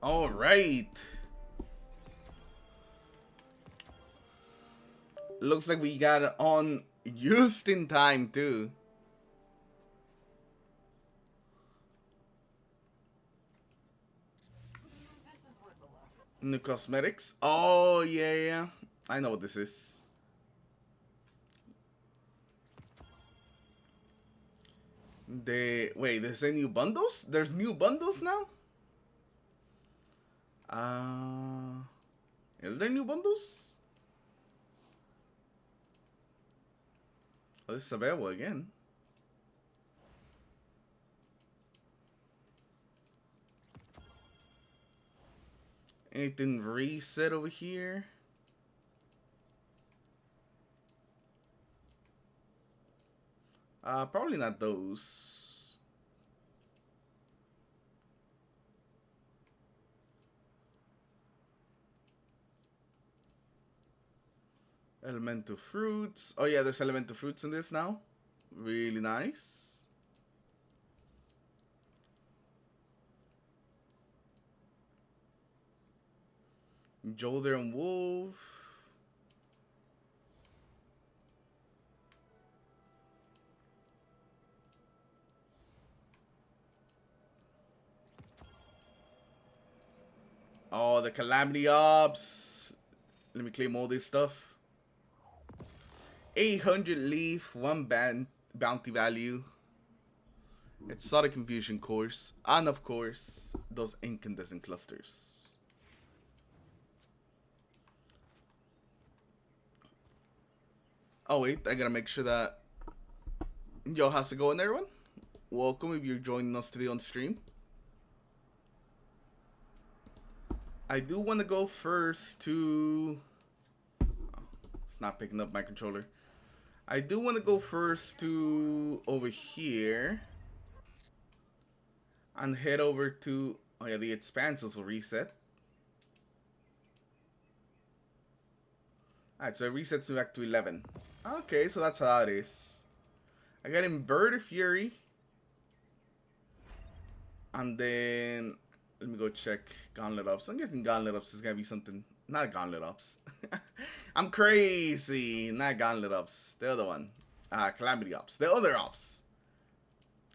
All right. Looks like we got it on just in time too. New cosmetics. Oh yeah, yeah. I know what this is. There's a new bundles? There's new bundles now? Uh is there new bundles? Oh, this is available again. Anything reset over here? Probably not those. Elemental fruits. Oh yeah, there's elemental fruits in this now. Really nice. Jolder and Wolf. Oh, the Calamity Ops. Let me claim all this stuff. 800 leaf, 1 bounty value. Exotic Confusion course. And of course, those incandescent clusters. Oh wait, I gotta make sure that yo, how's it going everyone? Welcome if you're joining us today on stream. I do want to go first to... Oh, it's not picking up my controller. I do want to go first to over here. And head over to... Oh yeah, the Expanses will reset. Alright, so it resets me back to 11. Okay, so that's how it is. I got Inverted Fury. And then... Let me go check Gauntlet Ops. I'm guessing Gauntlet Ops is gonna be something. Not Gauntlet Ops. I'm crazy. Not Gauntlet Ops. The other one. Calamity Ops. The other Ops.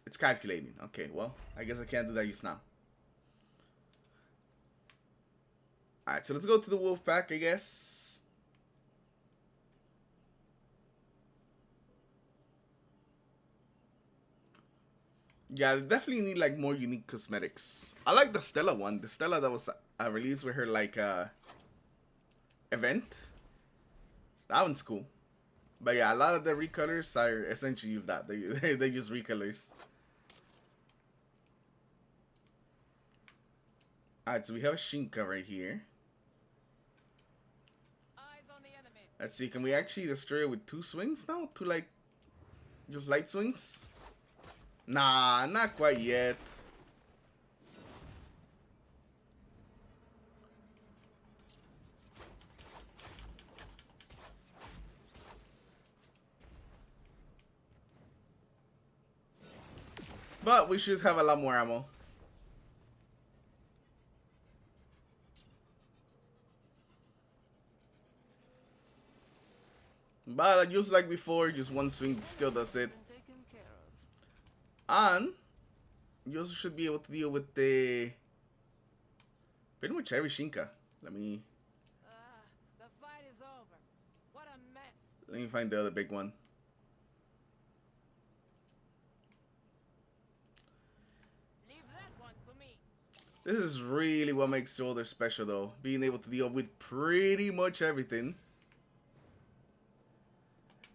It's calculating. Okay, well, I guess I can't do that just now. Alright, so let's go to the wolf pack, I guess. Yeah, they definitely need like more unique cosmetics. I like the Stella one. The Stella that was released with her like event. That one's cool. But yeah, a lot of the recolors are essentially use that. They use recolors. Alright, so we have a Shinka right here. Let's see, can we actually destroy it with 2 swings now? 2 like just light swings? Nah, not quite yet. But we should have a lot more ammo. But just like before, just 1 swing still does it. And you also should be able to deal with the pretty much every Shinka. Let me the fight is over. What a mess. Let me find the other big one. Leave that one to me. This is really what makes Shoulder special though. Being able to deal with pretty much everything.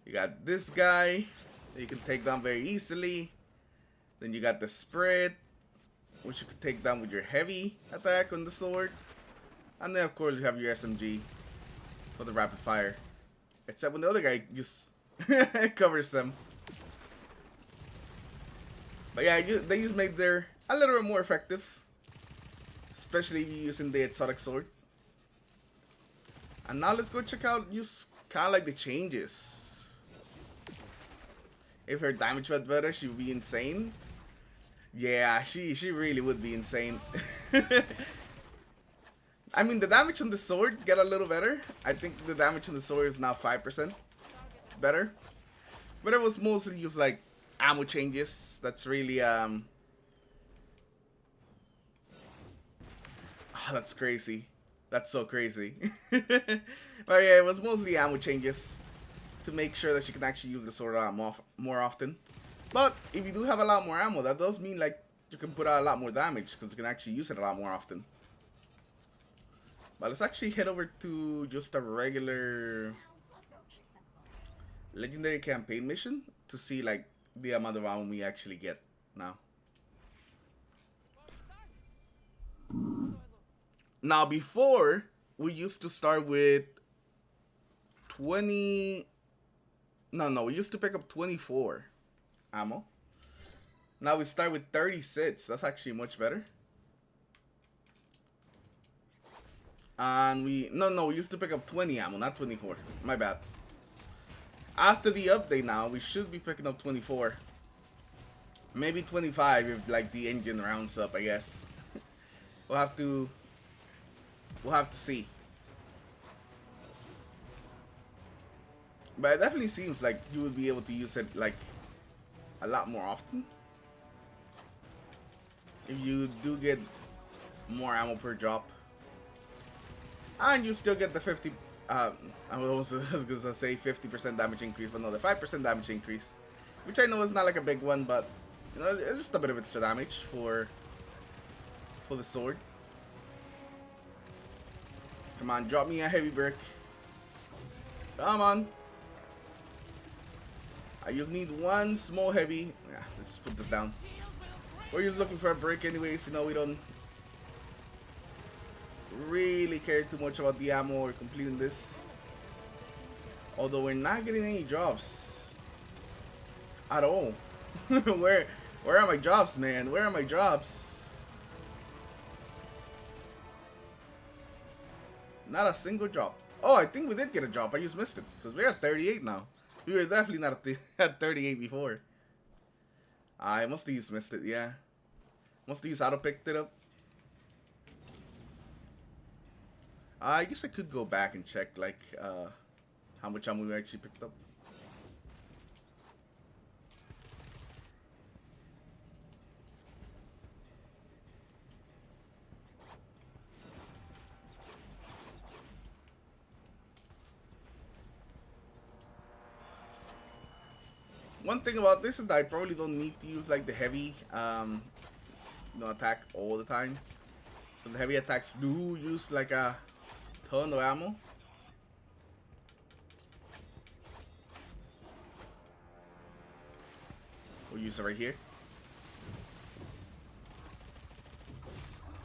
You got this guy that you can take down very easily. Then you got the spread, which you can take down with your heavy attack on the sword. And then of course you have your SMG for the rapid fire. Except when the other guy just covers them. But yeah, they just made their a little bit more effective. Especially if you're using the exotic sword. And now let's go check out just kind of like the changes. If her damage was better, she would be insane. Yeah, she really would be insane. I mean, the damage on the sword get a little better. I think the damage on the sword is now 5% better. But it was mostly just like ammo changes. That's really oh, that's crazy. That's so crazy. But yeah, it was mostly ammo changes to make sure that you can actually use the sword a lot more often. But if you do have a lot more ammo, that does mean like you can put out a lot more damage because you can actually use it a lot more often. But let's actually head over to just a regular legendary campaign mission to see like the amount of ammo we actually get now. Now before, we used to start with 20... No, we used to pick up 24 ammo. Now we start with 36. That's actually much better. And we used to pick up 20 ammo, not 24. My bad. After the update now, we should be picking up 24. Maybe 25 if like the engine rounds up, I guess. We'll have to see. But it definitely seems like you would be able to use it like a lot more often. If you do get more ammo per drop. And you still get the 50, I was gonna say 50% damage increase, but no, the 5% damage increase. Which I know is not like a big one, but you know, it's just a bit of extra damage for the sword. Come on, drop me a heavy brick. Come on. I just need one small heavy. Yeah, let's just put this down. We're just looking for a brick anyways, you know, we don't really care too much about the ammo or completing this. Although we're not getting any drops at all. Where are my drops, man? Where are my drops? Not a single drop. Oh, I think we did get a drop. I just missed it because we're at 38 now. We were definitely not at 38 before. I must have just missed it. Yeah, must have just auto picked it up. I guess I could go back and check like how much ammo we actually picked up. One thing about this is that I probably don't need to use like the heavy attack all the time. So the heavy attacks do use like a ton of ammo. We'll use it right here.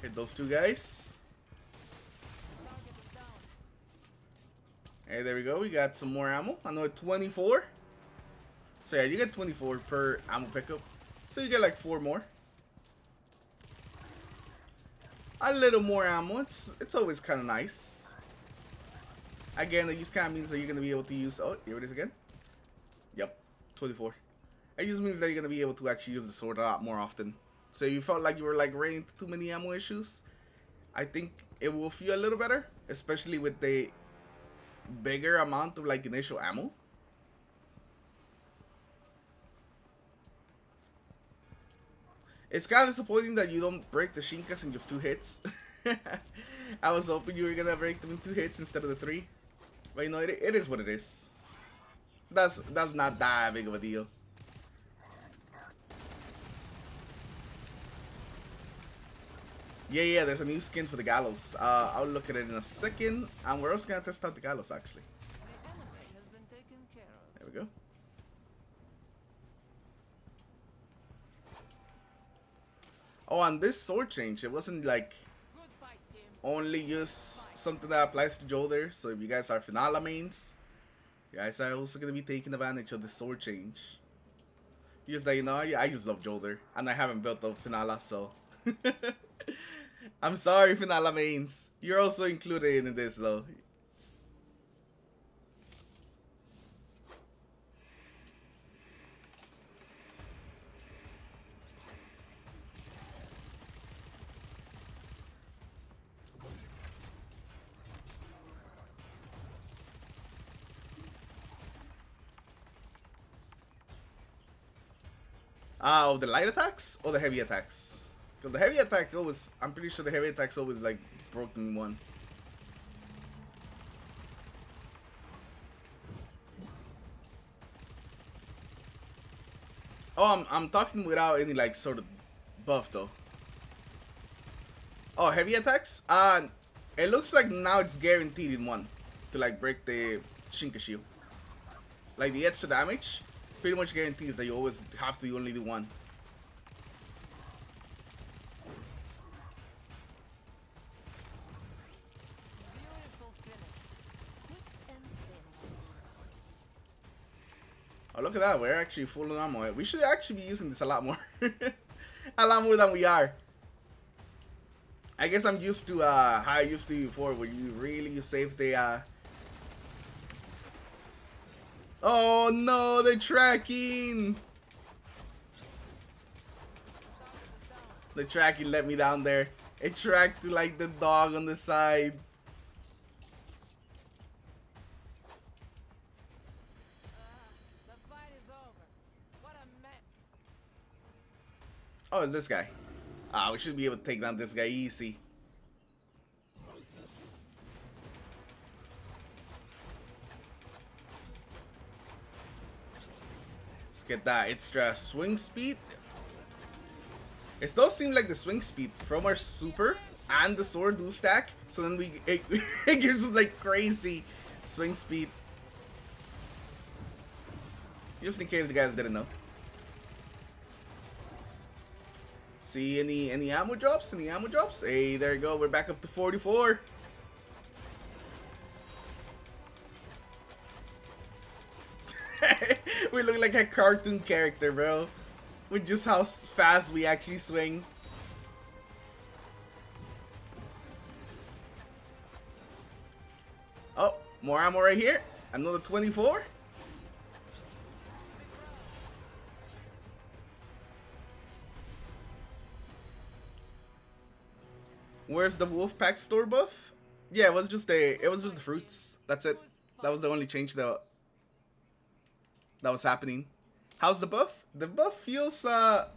Hit those two guys. Hey, there we go. We got some more ammo. I know 24. So yeah, you get 24 per ammo pickup. So you get like 4 more. A little more ammo. It's always kind of nice. Again, it just kind of means that you're going to be able to use... Oh, here it is again. Yep, 24. It just means that you're going to be able to actually use the sword a lot more often. So if you felt like you were like running into too many ammo issues, I think it will feel a little better. Especially with the bigger amount of like initial ammo. It's kind of disappointing that you don't break the Shinkas in just 2 hits. I was hoping you were going to break them in 2 hits instead of the 3. But you know, it is what it is. So that's not that big of a deal. Yeah, there's a new skin for the Gallows. I'll look at it in a second. And we're also going to test out the Gallows, actually. There we go. Oh, and this sword change, it wasn't like only just something that applies to Jolder. So if you guys are Finala mains, you guys are also going to be taking advantage of the sword change. Just that, you know, I just love Jolder. And I haven't built up Finala, so... I'm sorry, Finala mains. You're also included in this, though. Of the light attacks or the heavy attacks? Because the heavy attack always, I'm pretty sure the heavy attacks always like broke me one. Oh, I'm talking without any like sort of buff though. Oh, heavy attacks? It looks like now it's guaranteed in one to like break the Shinka shield. Like the extra damage pretty much guarantees that you always have to only do one. Beautiful finish. Quick and thin. Oh, look at that. We're actually full on ammo. We should actually be using this a lot more. A lot more than we are. I guess I'm used to how I used to before, where you save the Oh no, they're tracking! The tracking let me down there. It tracked like the dog on the side. The fight is over. What a mess. Oh, it's this guy. We should be able to take down this guy easy. Let's get that extra swing speed. It does seem like the swing speed from our super and the sword do stack. So then it gives us like crazy swing speed. Just in case you guys didn't know. See any ammo drops? Any ammo drops? Hey, there you go. We're back up to 44. We look like a cartoon character, bro. With just how fast we actually swing. Oh, more ammo right here. Another 24. Where's the Wolfpack store buff? Yeah, it was just the fruits. That's it. That was the only change that was happening. How's the buff? The buff feels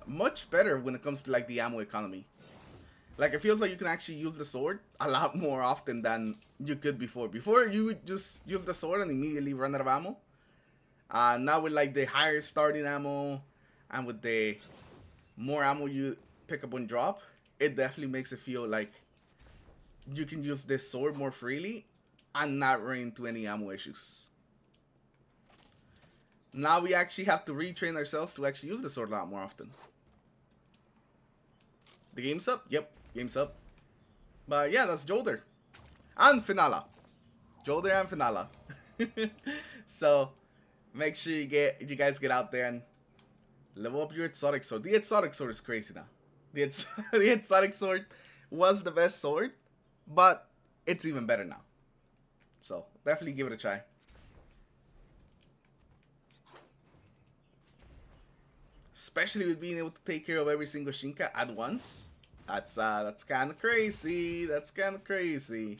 much better when it comes to like the ammo economy. Like it feels like you can actually use the sword a lot more often than you could before. Before you would just use the sword and immediately run out of ammo. Now with like the higher starting ammo and with the more ammo you pick up on drop, it definitely makes it feel like you can use this sword more freely and not run into any ammo issues. Now we actually have to retrain ourselves to actually use the sword a lot more often. The game's up? Yep, game's up. But yeah, that's Jolder. And Finala. Jolder and Finala. So, make sure you guys get out there and level up your exotic sword. The exotic sword is crazy now. The exotic sword was the best sword, but it's even better now. So, definitely give it a try. Especially with being able to take care of every single Shinka at once. That's kind of crazy. That's kind of crazy.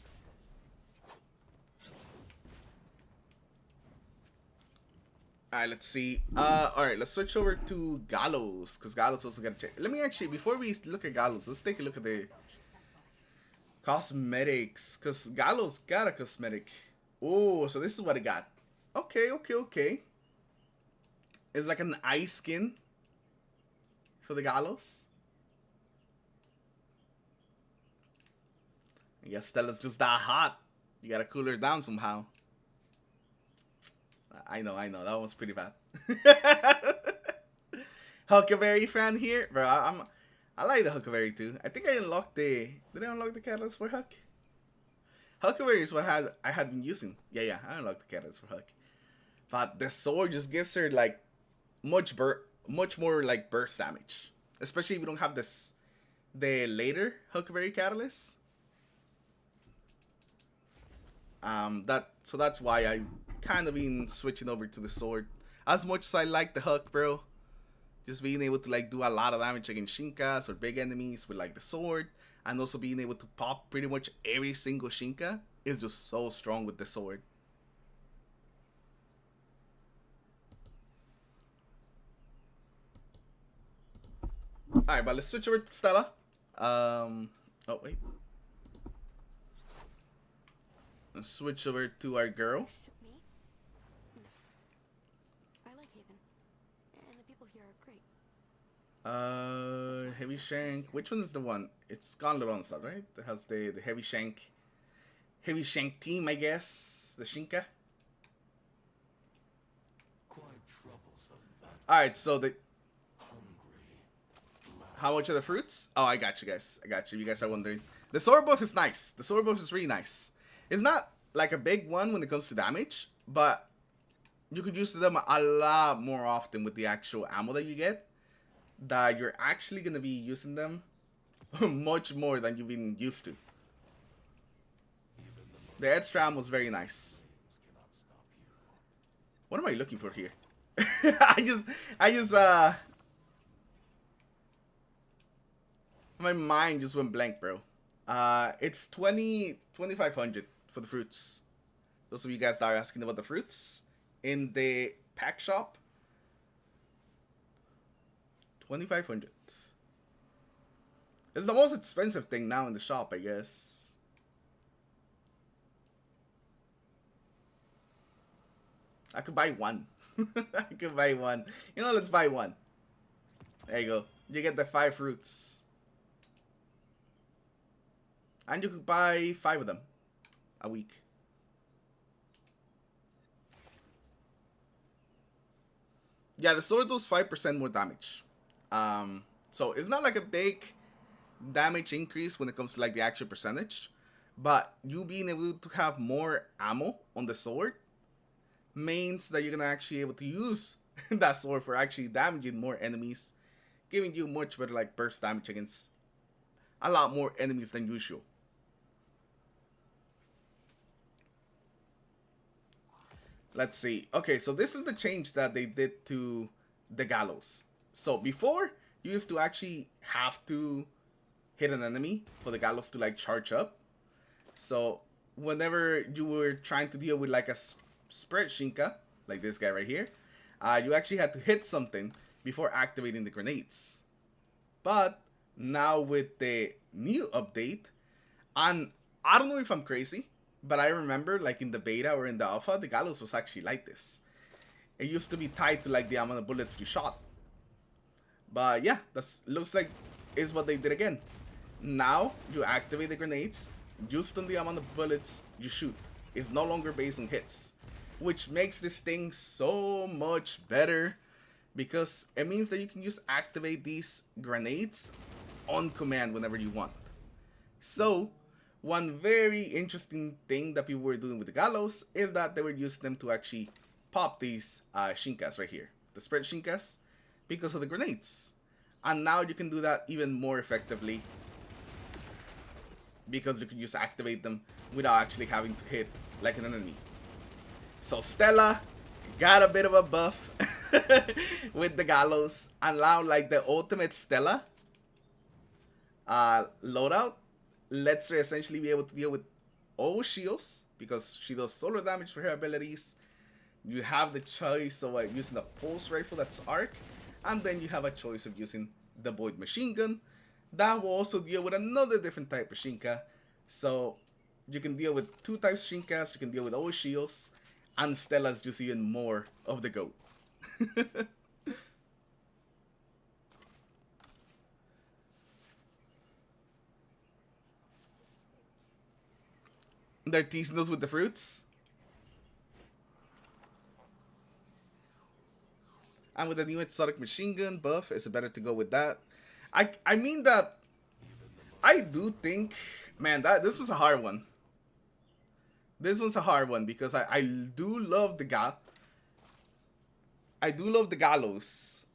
Alright, let's see. Alright, let's switch over to Gallows, because Gallows also got a check. Let me actually, before we look at Gallows, let's take a look at the cosmetics, because Gallows got a cosmetic. Oh, so this is what it got. Okay, okay, okay. It's like an ice skin for the Gallows. I guess Stella's just that hot. You gotta cool her down somehow. I know, that was pretty bad. Huckleberry fan here, bro. I like the Huckleberry too. I think I unlocked did I unlock the catalyst for Huck? Huckleberry is what I had been using. Yeah, I unlocked the catalyst for Huck. But the sword just gives her like much more like burst damage, especially if you don't have the later Huckleberry catalyst. So that's why I kind of been switching over to the sword. As much as I like the Huck, bro, just being able to like do a lot of damage against Shinkas or big enemies with like the sword, and also being able to pop pretty much every single Shinka is just so strong with the sword. Alright, but let's switch over to Stella. Oh, wait. Let's switch over to our girl. Me? I like Haven. And the people here are great. Heavy Shank. Which one is the one? It's Gauntlet on side, right? That has the Heavy Shank. Heavy Shank team, I guess. The Shinka. Alright, so the... How much are the fruits? Oh, I got you guys. I got you. You guys are wondering. The sword buff is nice. The sword buff is really nice. It's not like a big one when it comes to damage, but you could use them a lot more often with the actual ammo that you get. That you're actually going to be using them much more than you've been used to. The extra ammo is very nice. What am I looking for here? I just my mind just went blank, bro. It's 2,500 for the fruits. Those of you guys that are asking about the fruits in the pack shop. 2,500. It's the most expensive thing now in the shop, I guess. I could buy one. I could buy one. You know, let's buy one. There you go. You get the 5 fruits. And you could buy 5 of them a week. Yeah, the sword does 5% more damage. So it's not like a big damage increase when it comes to like the actual percentage. But you being able to have more ammo on the sword means that you're going to actually be able to use that sword for actually damaging more enemies. Giving you much better like burst damage against a lot more enemies than usual. Let's see. Okay, so this is the change that they did to the Gallows. So before, you used to actually have to hit an enemy for the Gallows to like charge up. So whenever you were trying to deal with like a spread Shinka, like this guy right here, you actually had to hit something before activating the grenades. But now with the new update, and I don't know if I'm crazy, but I remember like in the beta or in the alpha, the Gallows was actually like this. It used to be tied to like the amount of bullets you shot. But yeah, that looks like is what they did again. Now you activate the grenades just on the amount of bullets you shoot. It's no longer based on hits, which makes this thing so much better because it means that you can just activate these grenades on command whenever you want. So one very interesting thing that people were doing with the Gallows is that they were using them to actually pop these Shinkas right here, the spread Shinkas, because of the grenades. And now you can do that even more effectively because you can just activate them without actually having to hit like an enemy. So Stella got a bit of a buff with the Gallows, and now like the ultimate Stella loadout lets her essentially be able to deal with all shields because she does solar damage for her abilities. You have the choice of using the pulse rifle, that's arc, and then you have a choice of using the void machine gun that will also deal with another different type of Shinka. So you can deal with 2 types of Shinkas, you can deal with all shields, and Stella's just even more of the GOAT. They're teasing us with the fruits. And with the new exotic machine gun buff, it's better to go with that. I mean that I do think, man, that this was a hard one. This one's a hard one because I do love the Gallows.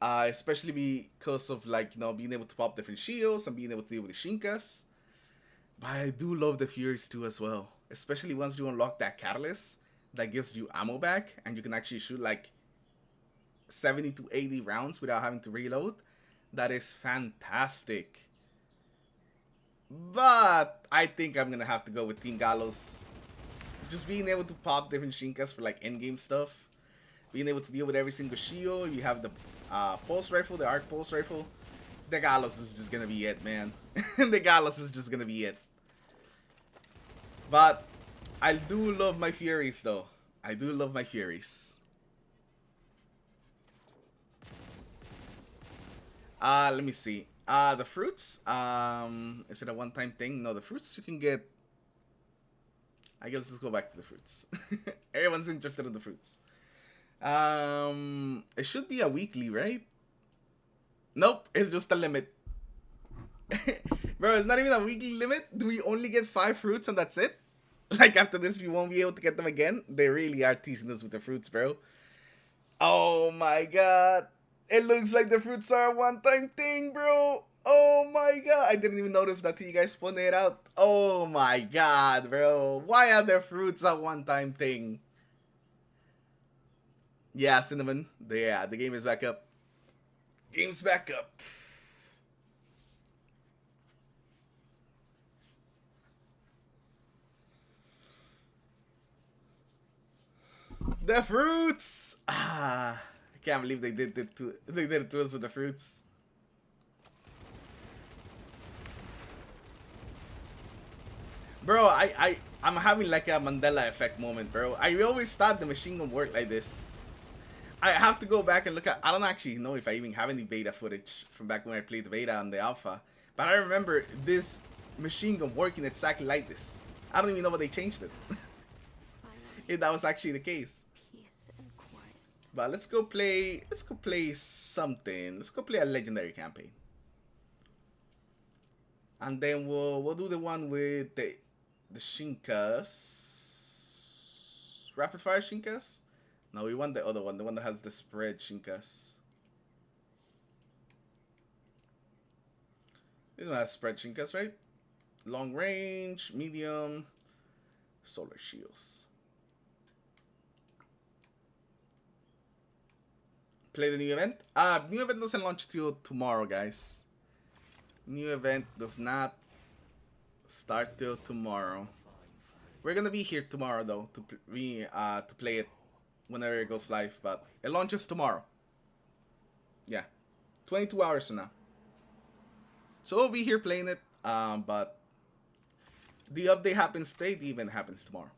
Especially because of like, you know, being able to pop different shields and being able to deal with the Shinkas. But I do love the Furies too as well. Especially once you unlock that catalyst that gives you ammo back and you can actually shoot like 70 to 80 rounds without having to reload. That is fantastic. But I think I'm gonna have to go with Team Gallows. Just being able to pop different Shinkas for like endgame stuff. Being able to deal with every single shield. You have the pulse rifle, the arc pulse rifle. The Gallows is just gonna be it, man. The Gallows is just gonna be it. But I do love my Furies, though. I do love my Furies. Let me see. The fruits. Is it a one-time thing? No, the fruits you can get. I guess let's go back to the fruits. Everyone's interested in the fruits. It should be a weekly, right? Nope, it's just a limit. Bro, it's not even a weekly limit. Do we only get 5 fruits and that's it? Like, after this, we won't be able to get them again? They really are teasing us with the fruits, bro. Oh my god. It looks like the fruits are a one-time thing, bro. Oh my god. I didn't even notice that you guys spun it out. Oh my god, bro. Why are the fruits a one-time thing? Yeah, Cinnamon. Yeah, the game is back up. Game's back up. The fruits! I can't believe they did it to us with the fruits. Bro, I'm having like a Mandela effect moment, bro. I always thought the machine gun worked like this. I have to go back and look at. I don't actually know if I even have any beta footage from back when I played the beta and the alpha, but I remember this machine gun working exactly like this. I don't even know what they changed it. If that was actually the case. Peace and quiet. But let's go play something. Let's go play a legendary campaign. And then we'll do the one with the Shinkas. Rapid fire Shinkas? No, we want the other one, the one that has the spread Shinkas. This one has spread Shinkas, right? Long range, medium, solar shields. Play the new event? New event doesn't launch till tomorrow, guys. New event does not start till tomorrow. We're gonna be here tomorrow though to play it whenever it goes live, but it launches tomorrow. Yeah, 22 hours from now. So we'll be here playing it, but the update happens today. The event happens tomorrow.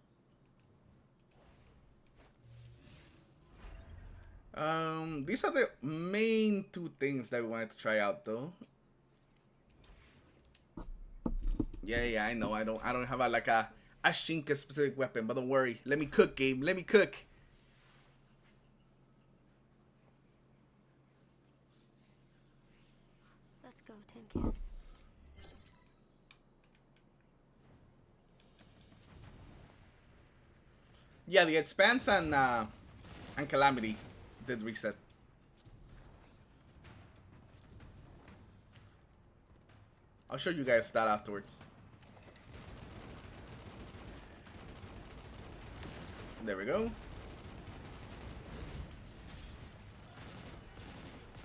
These are the main 2 things that we wanted to try out though. Yeah, I know. I don't have a Shinka specific weapon, but don't worry. Let me cook, game. Let me cook. Let's go, Tin Can. Yeah, the Expanse and Calamity did reset. I'll show you guys that afterwards. There we go.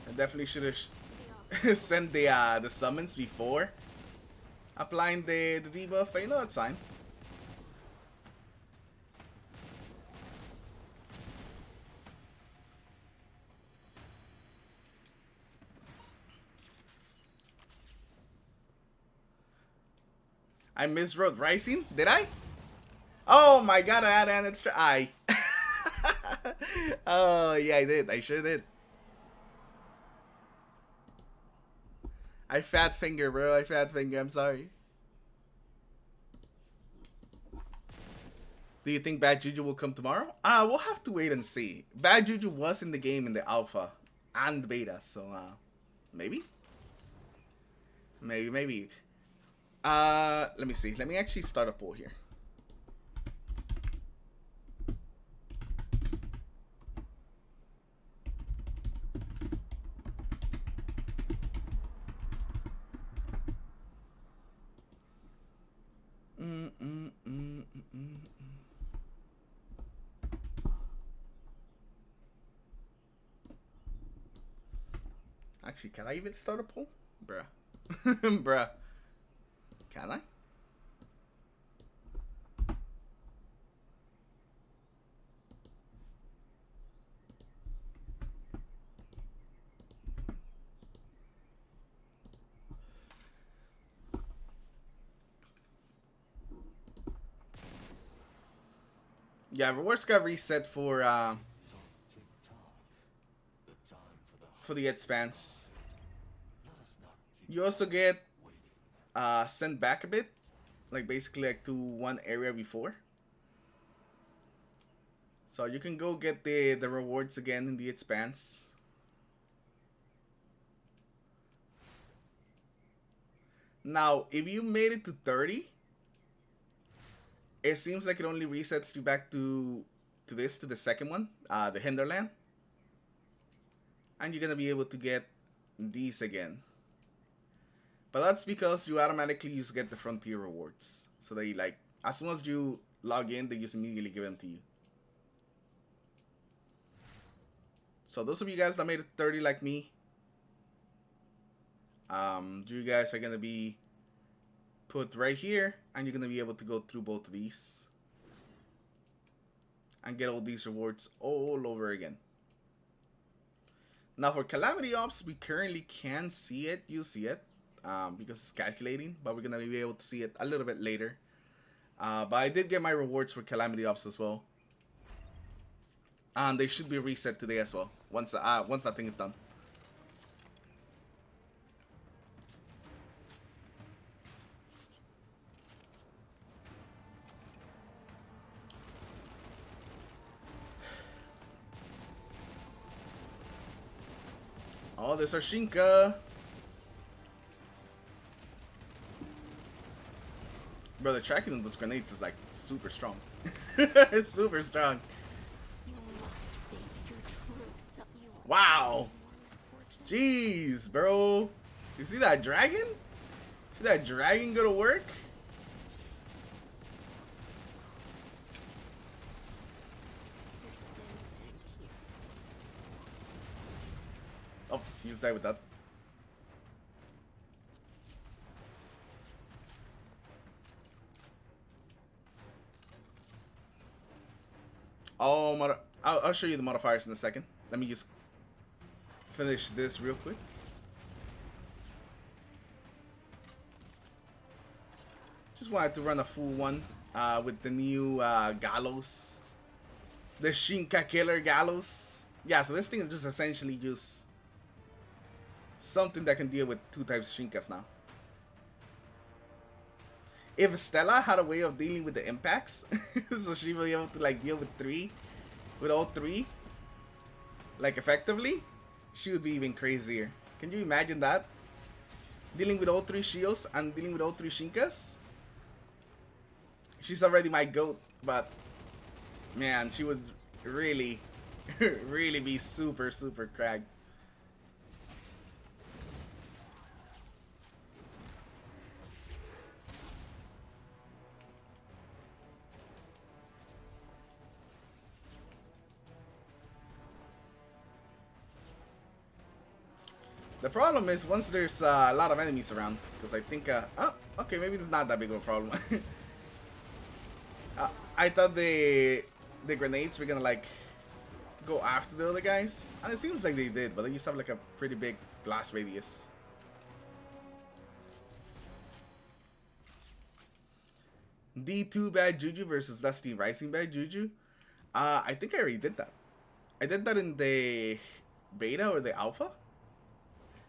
I definitely should have sent the summons before applying the debuff, but you know, that's fine. I miswrote Rising? Did I? Oh my god, I had an extra eye. Oh, yeah, I did. I sure did. I fat finger, bro. I fat finger. I'm sorry. Do you think Bad Juju will come tomorrow? We'll have to wait and see. Bad Juju was in the game in the alpha and beta, so maybe? Maybe. Let me see. Let me actually start a poll here. Actually, can I even start a poll? Bruh. Bruh. Can I? Yeah, rewards got reset for the Expanse. You also get sent back a bit, like basically like to one area before. So you can go get the rewards again in the Expanse. Now, if you made it to 30, it seems like it only resets you back to the second one, the Hinterland. And you're gonna be able to get these again. But that's because you automatically just get the Frontier rewards. So they like, as soon as you log in, they just immediately give them to you. So those of you guys that made it 30 like me, you guys are gonna be put right here, and you're gonna be able to go through both of these and get all these rewards all over again. Now for Calamity Ops, we currently can't see it. You see it because it's calculating, but we're gonna be able to see it a little bit later. But I did get my rewards for Calamity Ops as well, and they should be reset today as well. Once that thing is done. Oh, there's our Shinka. Bro, the tracking of those grenades is like super strong. It's super strong. Wow. Jeez, bro. You see that dragon? See that dragon go to work? Oh, you just died with that. Oh, I'll show you the modifiers in a second. Let me just finish this real quick. Just wanted to run a full one with the new Gallows. The Shinka Killer Gallows. Yeah, so this thing is just essentially just something that can deal with 2 types of Shinkas now. If Stella had a way of dealing with the impacts, so she will be able to like deal with all 3, like effectively, she would be even crazier. Can you imagine that? Dealing with all 3 shields and dealing with all 3 Shinkas? She's already my GOAT, but man, she would really, really be super, super cracked. The problem is once there's a lot of enemies around, because I think, oh, okay, maybe it's not that big of a problem. I thought the grenades were gonna like go after the other guys, and it seems like they did, but they used to have like a pretty big blast radius. D2 Bad Juju versus Dusty Rising Bad Juju. I think I already did that. I did that in the beta or the alpha.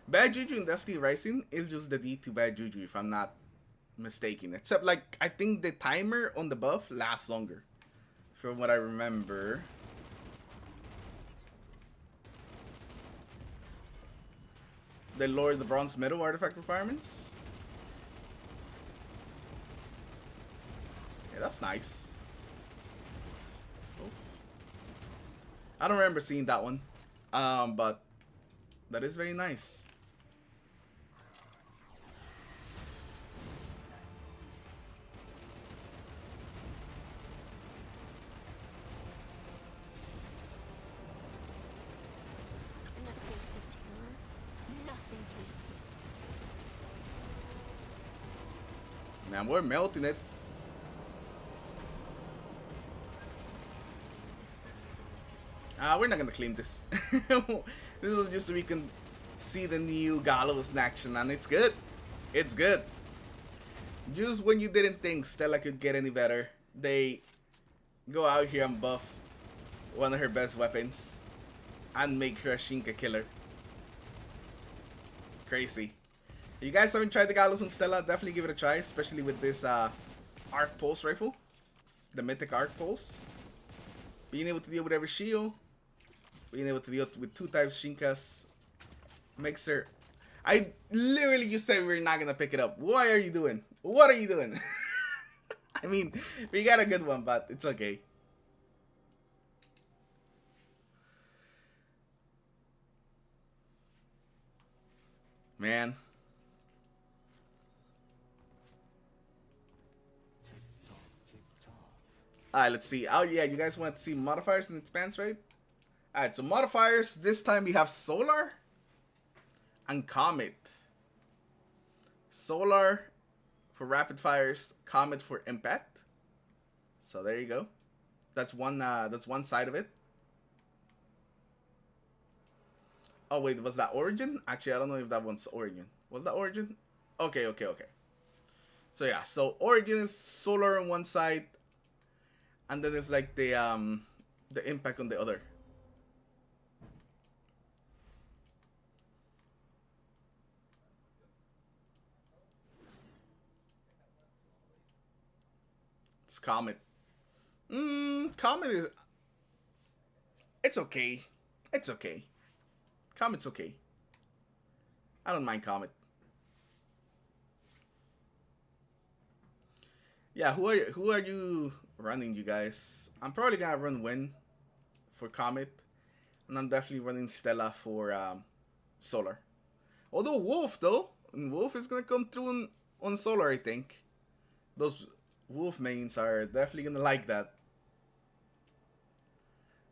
Bad Juju and Dusty Rising is just the D2 Bad Juju, if I'm not mistaken. Except, like, I think the timer on the buff lasts longer, from what I remember. They lowered the bronze medal artifact requirements. Yeah, that's nice. Oh. I don't remember seeing that one, but that is very nice. Man, we're melting it. We're not gonna claim this. This is just so we can see the new Gallows in action, and it's good. It's good. Just when you didn't think Stella could get any better, they go out here and buff one of her best weapons and make her a Shinka killer. Crazy. If you guys haven't tried the Gallows on Stella, definitely give it a try, especially with this Arc Pulse rifle. The Mythic Arc Pulse. Being able to deal with every shield. Being able to deal with 2 types Shinkas. Makes her... I literally just said we're not going to pick it up. What are you doing? What are you doing? I mean, we got a good one, but it's okay. Man. Alright, let's see. Oh, yeah, you guys want to see modifiers in Expanse, right? Alright, so modifiers. This time we have Solar and Comet. Solar for rapid fires, Comet for impact. So there you go. That's one side of it. Oh wait, was that Origin? Actually, I don't know if that one's Origin. Was that Origin? Okay. So yeah, so Origin is Solar on one side, and then it's like the impact on the other. It's Comet. Comet is... It's okay. It's okay. Comet's okay. I don't mind Comet. Yeah, who are you running, you guys? I'm probably gonna run Win for Comet, and I'm definitely running Stella for Solar. Although Wolf Wolf is gonna come through on Solar, I think. Those Wolf mains are definitely gonna like that.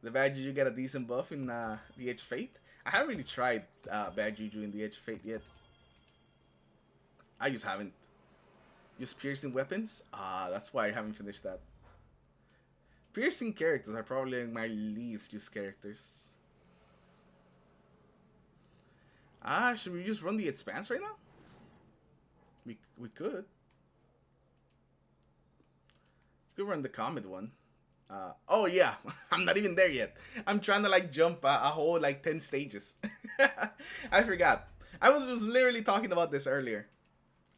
The Bad Juju get a decent buff in the Edge of Fate. I haven't really tried Bad Juju in the Edge of Fate yet. I just haven't. Use piercing weapons? That's why I haven't finished that. Piercing characters are probably my least used characters. Should we just run the Expanse right now? We could. You could run the Comet one. Oh yeah, I'm not even there yet. I'm trying to like jump a whole like 10 stages. I forgot. I was just literally talking about this earlier,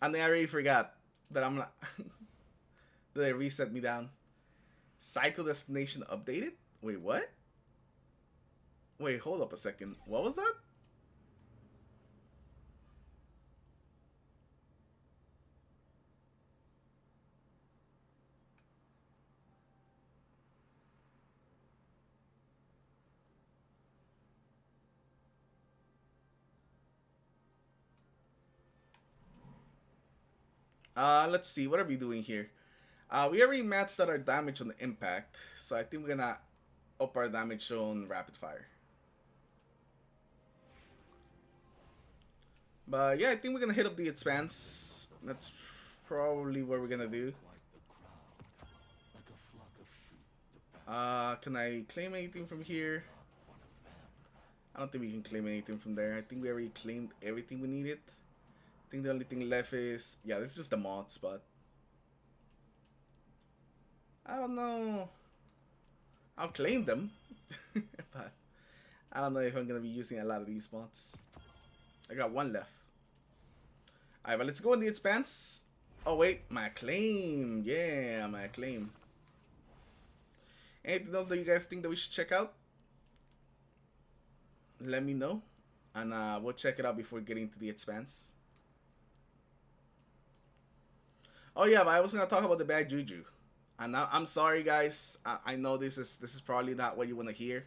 and then I already forgot that I'm not. Did they reset me down? Cycle destination updated? Wait, what? Wait, hold up a second. What was that? Let's see. What are we doing here? We already maxed out our damage on the impact, so I think we're gonna up our damage on rapid fire. But yeah, I think we're gonna hit up the Expanse. That's probably what we're gonna do. Can I claim anything from here? I don't think we can claim anything from there. I think we already claimed everything we needed. I think the only thing left is... yeah, this is just the mod spot. I don't know. I'll claim them. But I don't know if I'm going to be using a lot of these mods. I got one left. Alright, but let's go in the Expanse. Oh, wait. My claim. Yeah, my claim. Anything else that you guys think that we should check out? Let me know. And we'll check it out before getting to the Expanse. Oh yeah, but I was gonna talk about the Bad Juju, and I'm sorry guys. I know this is probably not what you want to hear,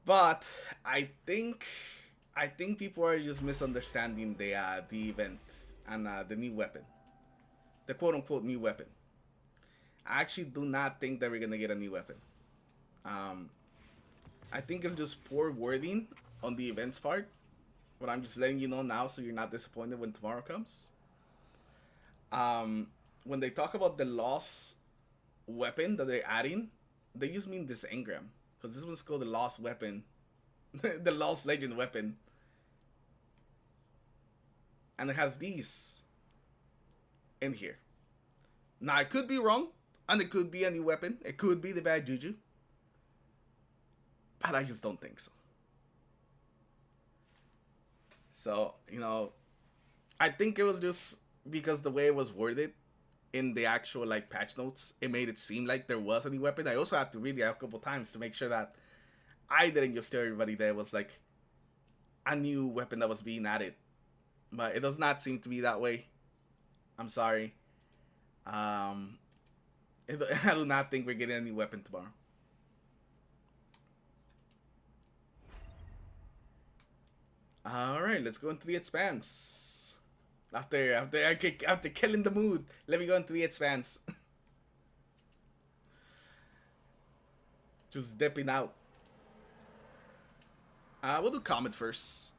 but I think people are just misunderstanding the event and the new weapon, the quote unquote new weapon. I actually do not think that we're gonna get a new weapon. I think it's just poor wording on the events part, but I'm just letting you know now so you're not disappointed when tomorrow comes. When they talk about the lost weapon that they're adding, they just mean this engram, because this one's called the lost weapon, the lost legend weapon, and it has these in here. Now I could be wrong. And it could be a new weapon. It could be the bad juju. But I just don't think so. So, you know, I think it was just because the way it was worded in the actual like patch notes, it made it seem like there was a new weapon. I also had to read it a couple times to make sure that I didn't just tell everybody that it was like a new weapon that was being added. But it does not seem to be that way. I'm sorry. I do not think we're getting a new weapon tomorrow. Alright, let's go into the Expanse. After killing the mood, let me go into the Expanse. Just dipping out. We'll do Comet first.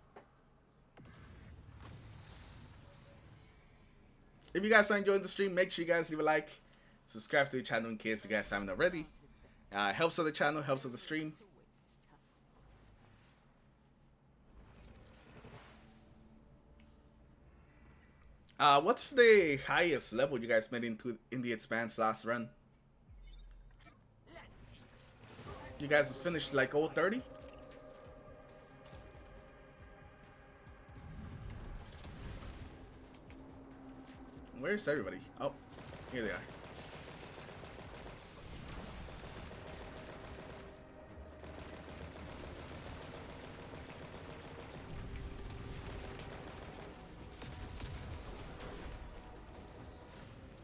If you guys are enjoying the stream, make sure you guys leave a like. Subscribe to the channel in case you guys haven't already. Helps on the channel, helps on the stream. What's the highest level you guys made in the Expanse last run? You guys finished like 030? Where's everybody? Oh, here they are.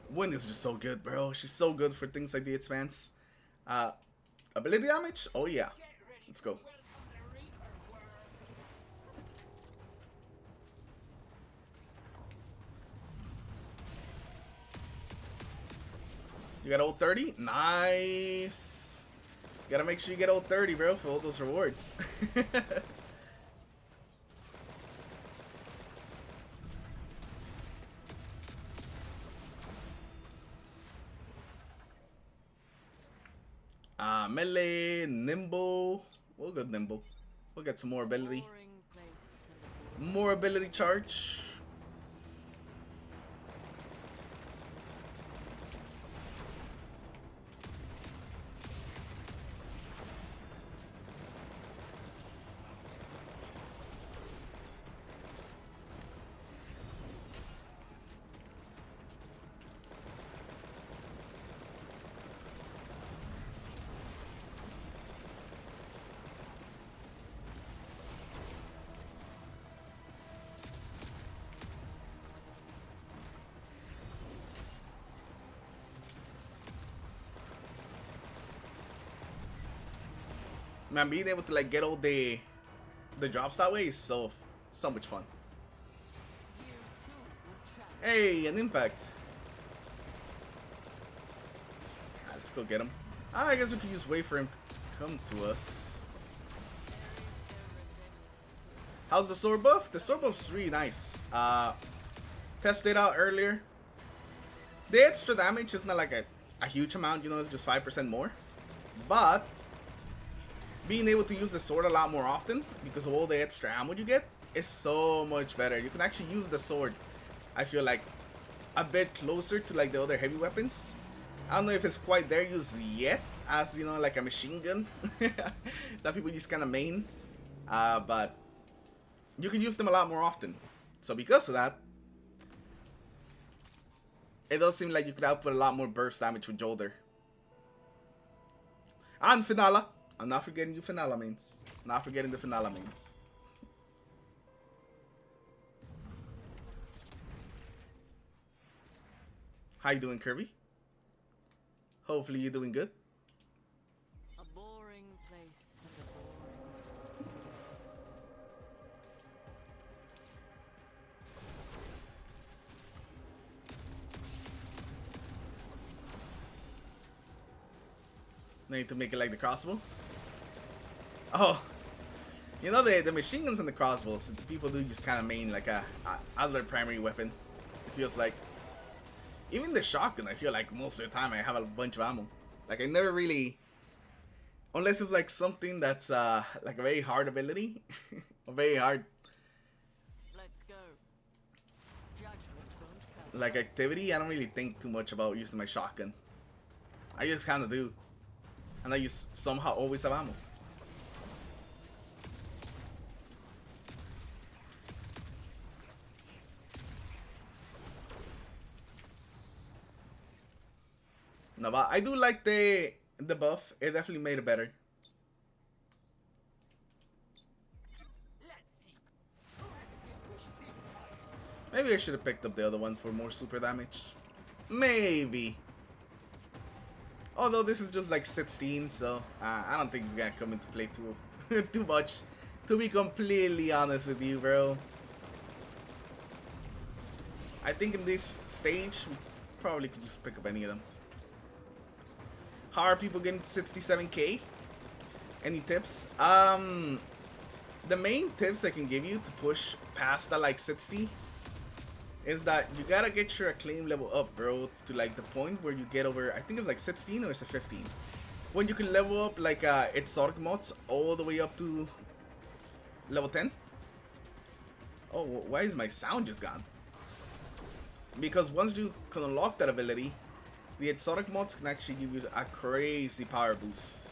Win is just so good, bro. She's so good for things like the Expanse. Ability damage? Oh yeah. Let's go. You got old 30? Nice. You gotta make sure you get old 30, bro, for all those rewards. Melee, nimble. We'll go nimble. We'll get some more ability. More ability charge. Man, being able to like get all the drops that way is so much fun. Hey, an impact. Let's go get him. I guess we could just wait for him to come to us. How's the sword buff? The sword buff's really nice. Tested it out earlier. The extra damage is not like a huge amount, you know, it's just 5% more. But being able to use the sword a lot more often because of all the extra ammo you get is so much better. You can actually use the sword, I feel like, a bit closer to like the other heavy weapons. I don't know if it's quite there used yet as, you know, like a machine gun that people just kind of main, but you can use them a lot more often. So because of that, it does seem like you could output a lot more burst damage with Jolder. And Finala. I'm not forgetting you Finala mains. Not forgetting the Finala mains. How you doing, Kirby? Hopefully you're doing good. A boring place and a boring. Need to make it like the crossbow. Oh, you know the machine guns and the crossbows, the people do just kind of main like a other primary weapon. It feels like. Even the shotgun, I feel like most of the time I have a bunch of ammo. Like I never really, unless it's like something that's like a very hard ability, a very hard Let's go. Judgment won't come. like activity. I don't really think too much about using my shotgun. I just kind of do. And I just somehow always have ammo. No, but I do like the buff. It definitely made it better. Maybe I should have picked up the other one for more super damage. Maybe. Although this is just like 16, so I don't think it's gonna come into play too too much. To be completely honest with you, bro. I think in this stage, we probably could just pick up any of them. How are people getting to 67k? Any tips? The main tips I can give you to push past that like 60 is that you gotta get your acclaim level up, bro, to like the point where you get over, I think it's like 16 or is it 15? When you can level up like exotic mods all the way up to level 10. Oh, why is my sound just gone? Because once you can unlock that ability, the exotic mods can actually give you a crazy power boost.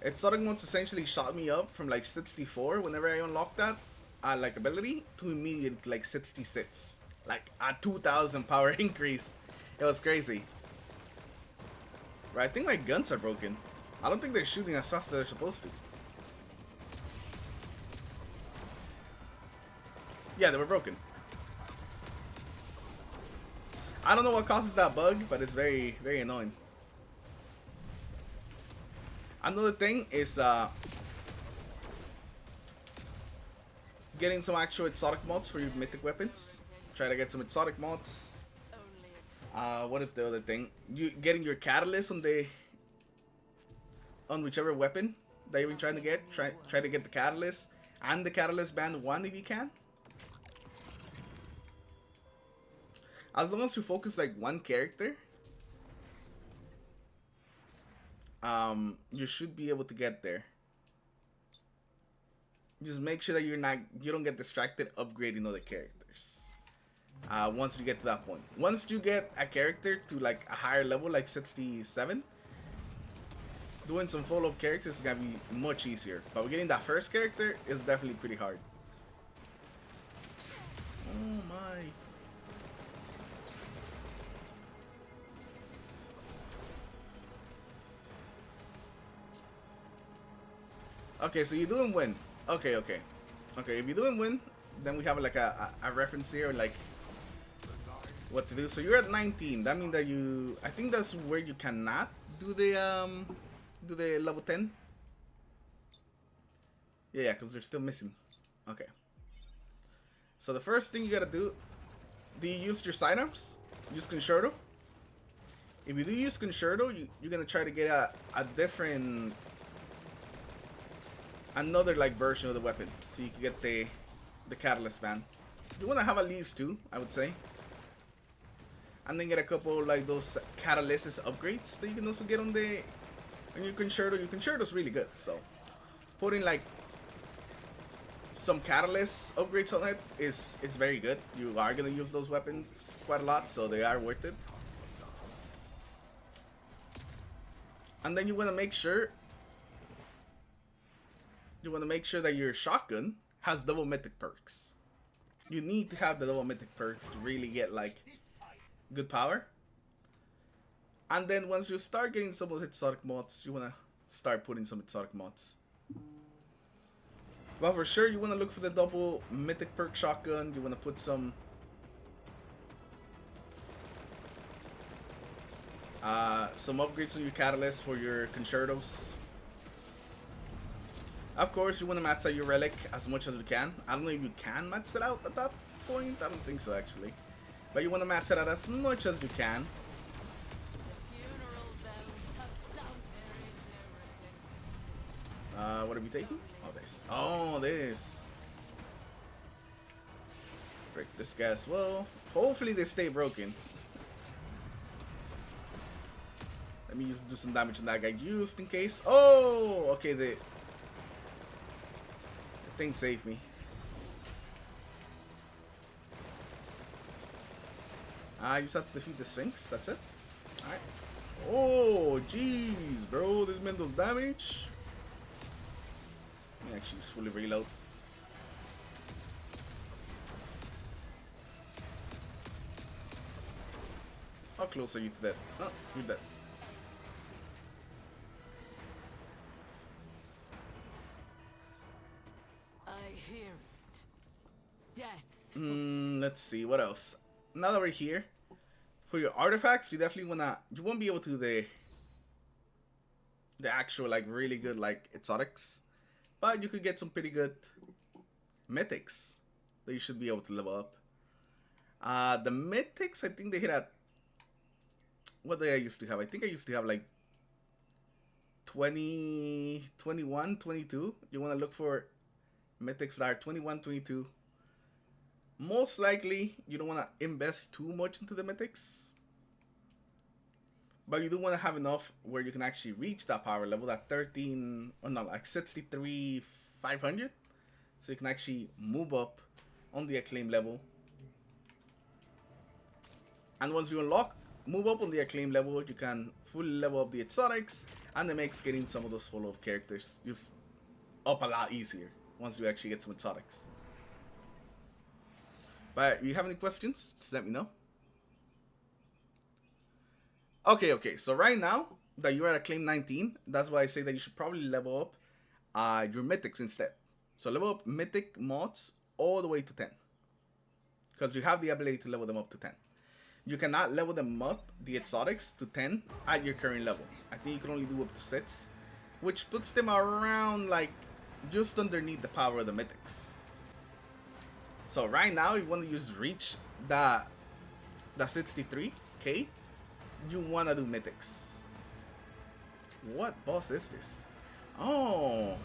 Exotic mods essentially shot me up from like 64 whenever I unlocked that like ability to immediate like 66, like a 2,000 power increase. It was crazy. Right, I think my guns are broken. I don't think they're shooting as fast as they're supposed to. Yeah, they were broken. I don't know what causes that bug, but it's very, very annoying. Another thing is getting some actual exotic mods for your mythic weapons. Try to get some exotic mods. What is the other thing? You getting your catalyst on whichever weapon that you've been trying to get. Try to get the catalyst and the catalyst band 1 if you can. As long as you focus like one character, you should be able to get there. Just make sure that you don't get distracted upgrading other characters. Once you get to that point, once you get a character to like a higher level, like 67, doing some follow-up characters is gonna be much easier. But getting that first character is definitely pretty hard. Oh my. Okay, so you're doing win. Okay. If you're doing win, then we have like a reference here, like what to do. So you're at 19. That means that you, I think that's where you cannot do the level 10. Yeah, because they're still missing. Okay. So the first thing you gotta do you use your sidearms? Use concerto. If you do use concerto, you're gonna try to get a different, another like version of the weapon, so you can get the catalyst band. You want to have at least 2, I would say, and then get a couple like those catalyst upgrades that you can also get on your concerto. Your concerto is really good, so putting like some catalyst upgrades on it it's very good. You are gonna use those weapons quite a lot, so they are worth it. And then you want to make sure that your shotgun has double mythic perks. You need to have the double mythic perks to really get like good power. And then once you start getting some of the exotic mods, you want to start putting some exotic mods. But for sure, you want to look for the double mythic perk shotgun. You want to put some upgrades on your catalyst for your concertos. Of course, you want to max out your relic as much as you can. I don't know if you can max it out at that point. I don't think so, actually. But you want to max it out as much as you can. What are we taking? Oh, this. Oh, this. Break this guy as well. Hopefully they stay broken. Let me do some damage on that guy just in case. Oh, okay. The thing saved me. I just have to defeat the Sphinx. That's it. Alright. Oh, jeez, bro. This man does damage. Let me actually just fully reload. How close are you to that? Oh, you're dead. I hear it. Death. Let's see, what else? Now that we're here, for your artifacts, you definitely wanna. You won't be able to do the actual like really good like exotics, but you could get some pretty good mythics that you should be able to level up. The mythics, I think they hit at. What did I used to have? I think I used to have like 20, 21, 22. You want to look for mythics that are 21, 22. Most likely, you don't want to invest too much into the mythics. But you do want to have enough where you can actually reach that power level, that 13, or no, like 63, 500. So you can actually move up on the acclaim level. And once you move up on the acclaim level, you can fully level up the exotics, and it makes getting some of those follow-up characters just up a lot easier once you actually get some exotics. But if you have any questions, just let me know. Okay, so right now that you're at acclaim 19, that's why I say that you should probably level up your mythics instead. So level up mythic mods all the way to 10. Because you have the ability to level them up to 10. You cannot level them up, the exotics, to 10 at your current level. I think you can only do up to 6, which puts them around like just underneath the power of the mythics. So right now, if you want to just reach that 63k, you want to do mythics. What boss is this? Oh.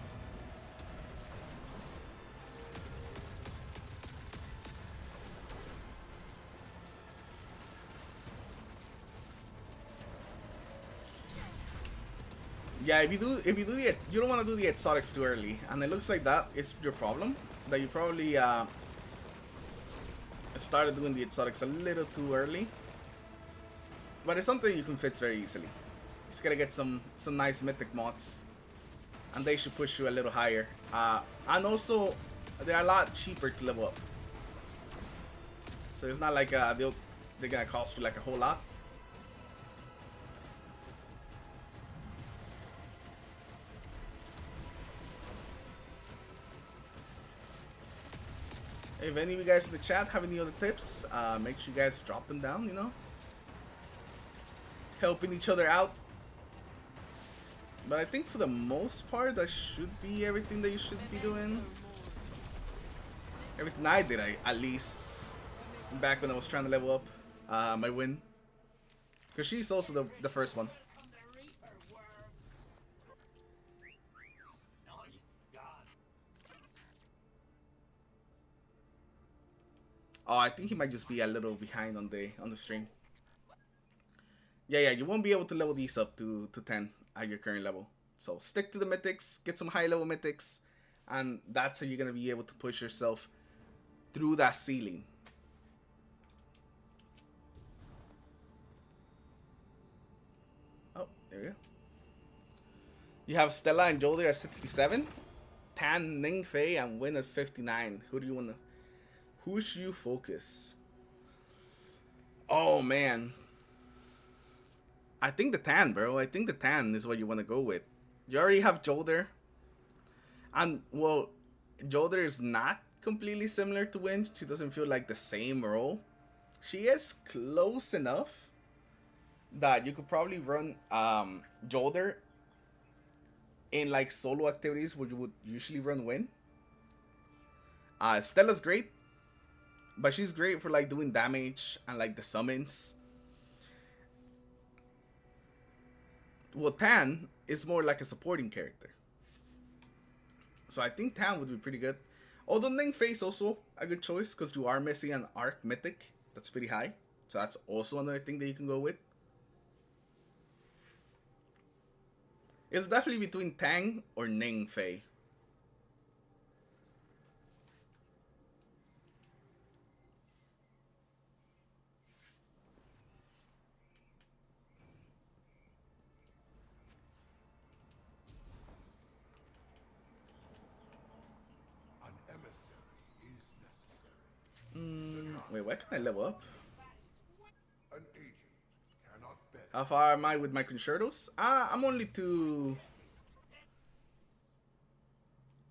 Yeah, if you don't want to do the exotics too early, and it looks like that is your problem. That you probably started doing the exotics a little too early. But it's something you can fix very easily. Just gotta get some nice mythic mods, and they should push you a little higher. And also, they're a lot cheaper to level up. So it's not like they're gonna cost you like a whole lot. If any of you guys in the chat have any other tips, make sure you guys drop them down, you know. Helping each other out. But I think for the most part, that should be everything that you should be doing. Everything I did, at least, back when I was trying to level up my win. Because she's also the first one. Oh, I think he might just be a little behind on the stream. Yeah, you won't be able to level these up to 10 at your current level. So stick to the mythics, get some high level mythics, and that's how you're gonna be able to push yourself through that ceiling. Oh, there we go. You have Stella and Jolder at 67, Tan, Ning Fei, and Win at 59. Who should you focus? Oh man, I think the Tan, bro. I think the Tan is what you want to go with. You already have Jolder, and well, Jolder is not completely similar to Win. She doesn't feel like the same role. She is close enough that you could probably run Jolder in like solo activities where you would usually run Win. Stella's great, but she's great for like doing damage and like the summons. Well, Tan is more like a supporting character. So I think Tan would be pretty good. Although Ning Fei is also a good choice because you are missing an Arc Mythic that's pretty high. So that's also another thing that you can go with. It's definitely between Tang or Ning Fei. Wait, why can I level up? An agent cannot bet. How far am I with my concertos? I'm only to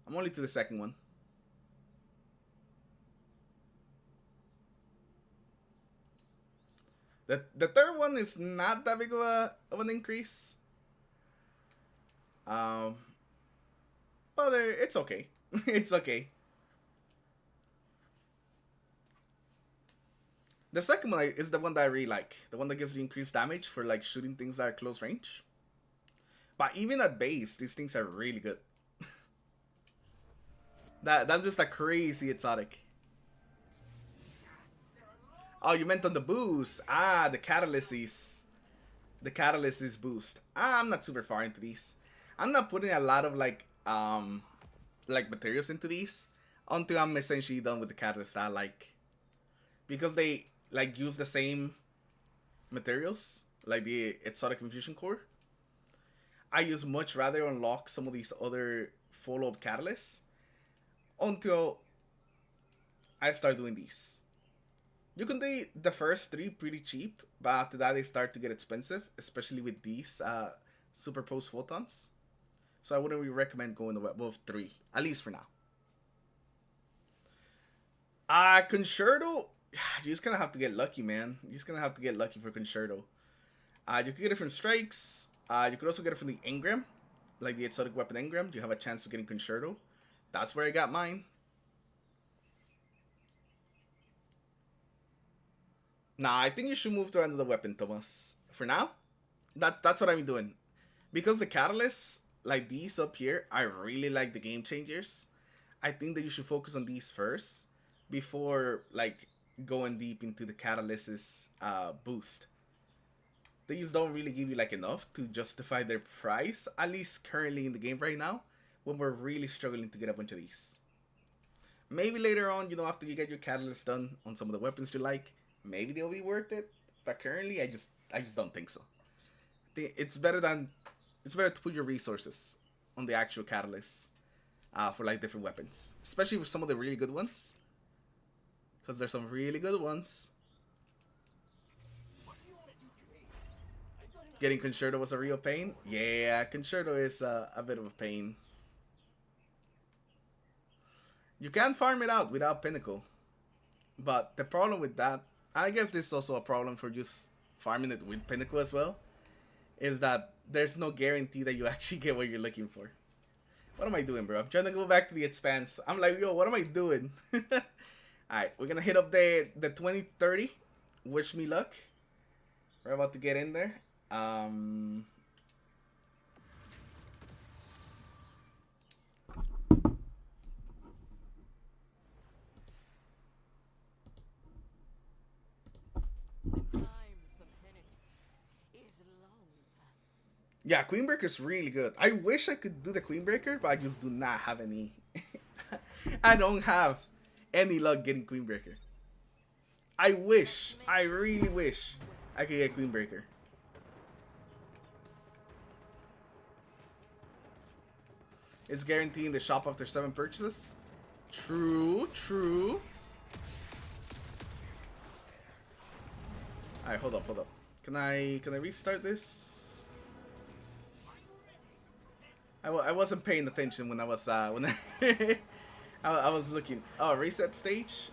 the second one. The third one is not that big of an increase. But it's okay. It's okay. The second one is the one that I really like. The one that gives you increased damage for like shooting things that are close range. But even at base, these things are really good. That's just a crazy exotic. Oh, you meant on the boost. The catalysts. The catalysts boost. I'm not super far into these. I'm not putting a lot of like materials into these until I'm essentially done with the catalyst that I like. Because they like use the same materials, like the exotic infusion core. I use much rather unlock some of these other follow-up catalysts until I start doing these. You can do the first 3 pretty cheap, but after that they start to get expensive, especially with these superposed photons. So I wouldn't really recommend going above 3, at least for now. Concerto, you just kind of have to get lucky, man. You're just gonna have to get lucky for Concerto. You could get it from strikes. You could also get it from the engram, like the exotic weapon engram. You have a chance of getting Concerto. That's where I got mine. Nah, I think you should move to another weapon, Thomas. For now, that's what I'm doing. Because the catalysts, like these up here, I really like the game changers. I think that you should focus on these first before like going deep into the catalyst's boost. These don't really give you like enough to justify their price, at least currently in the game right now, when we're really struggling to get a bunch of these. Maybe later on, you know, after you get your catalyst done on some of the weapons you like, maybe they'll be worth it. But currently, I just don't think so. It's better to put your resources on the actual catalysts for like different weapons, especially for some of the really good ones. Because there's some really good ones. Getting Concerto was a real pain. Yeah, Concerto is a bit of a pain. You can farm it out without Pinnacle. But the problem with that, I guess this is also a problem for just farming it with Pinnacle as well, is that there's no guarantee that you actually get what you're looking for. What am I doing, bro? I'm trying to go back to the Expanse. I'm like, yo, what am I doing? Alright, we're gonna hit up the 2030. Wish me luck. We're about to get in there. Yeah, Queenbreaker's really good. I wish I could do the Queenbreaker, but I just do not have any. I don't have any luck getting Queenbreaker. I really wish I could get Queenbreaker. It's guaranteeing the shop after 7 purchases. True, true. Alright, hold up. Can I restart this? I wasn't paying attention when I was when I was looking. Oh, reset stage.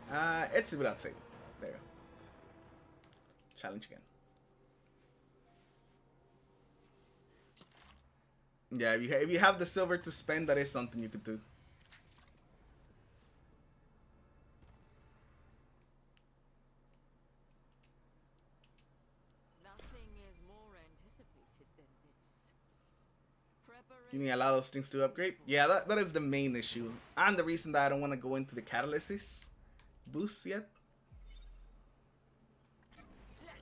Let's see without saving. There you go. Challenge again. Yeah, if you have the silver to spend, that is something you could do. Nothing is more anticipated than this. You need a lot of those things to upgrade. Yeah, that is the main issue, and the reason that I don't want to go into the catalysts boost yet.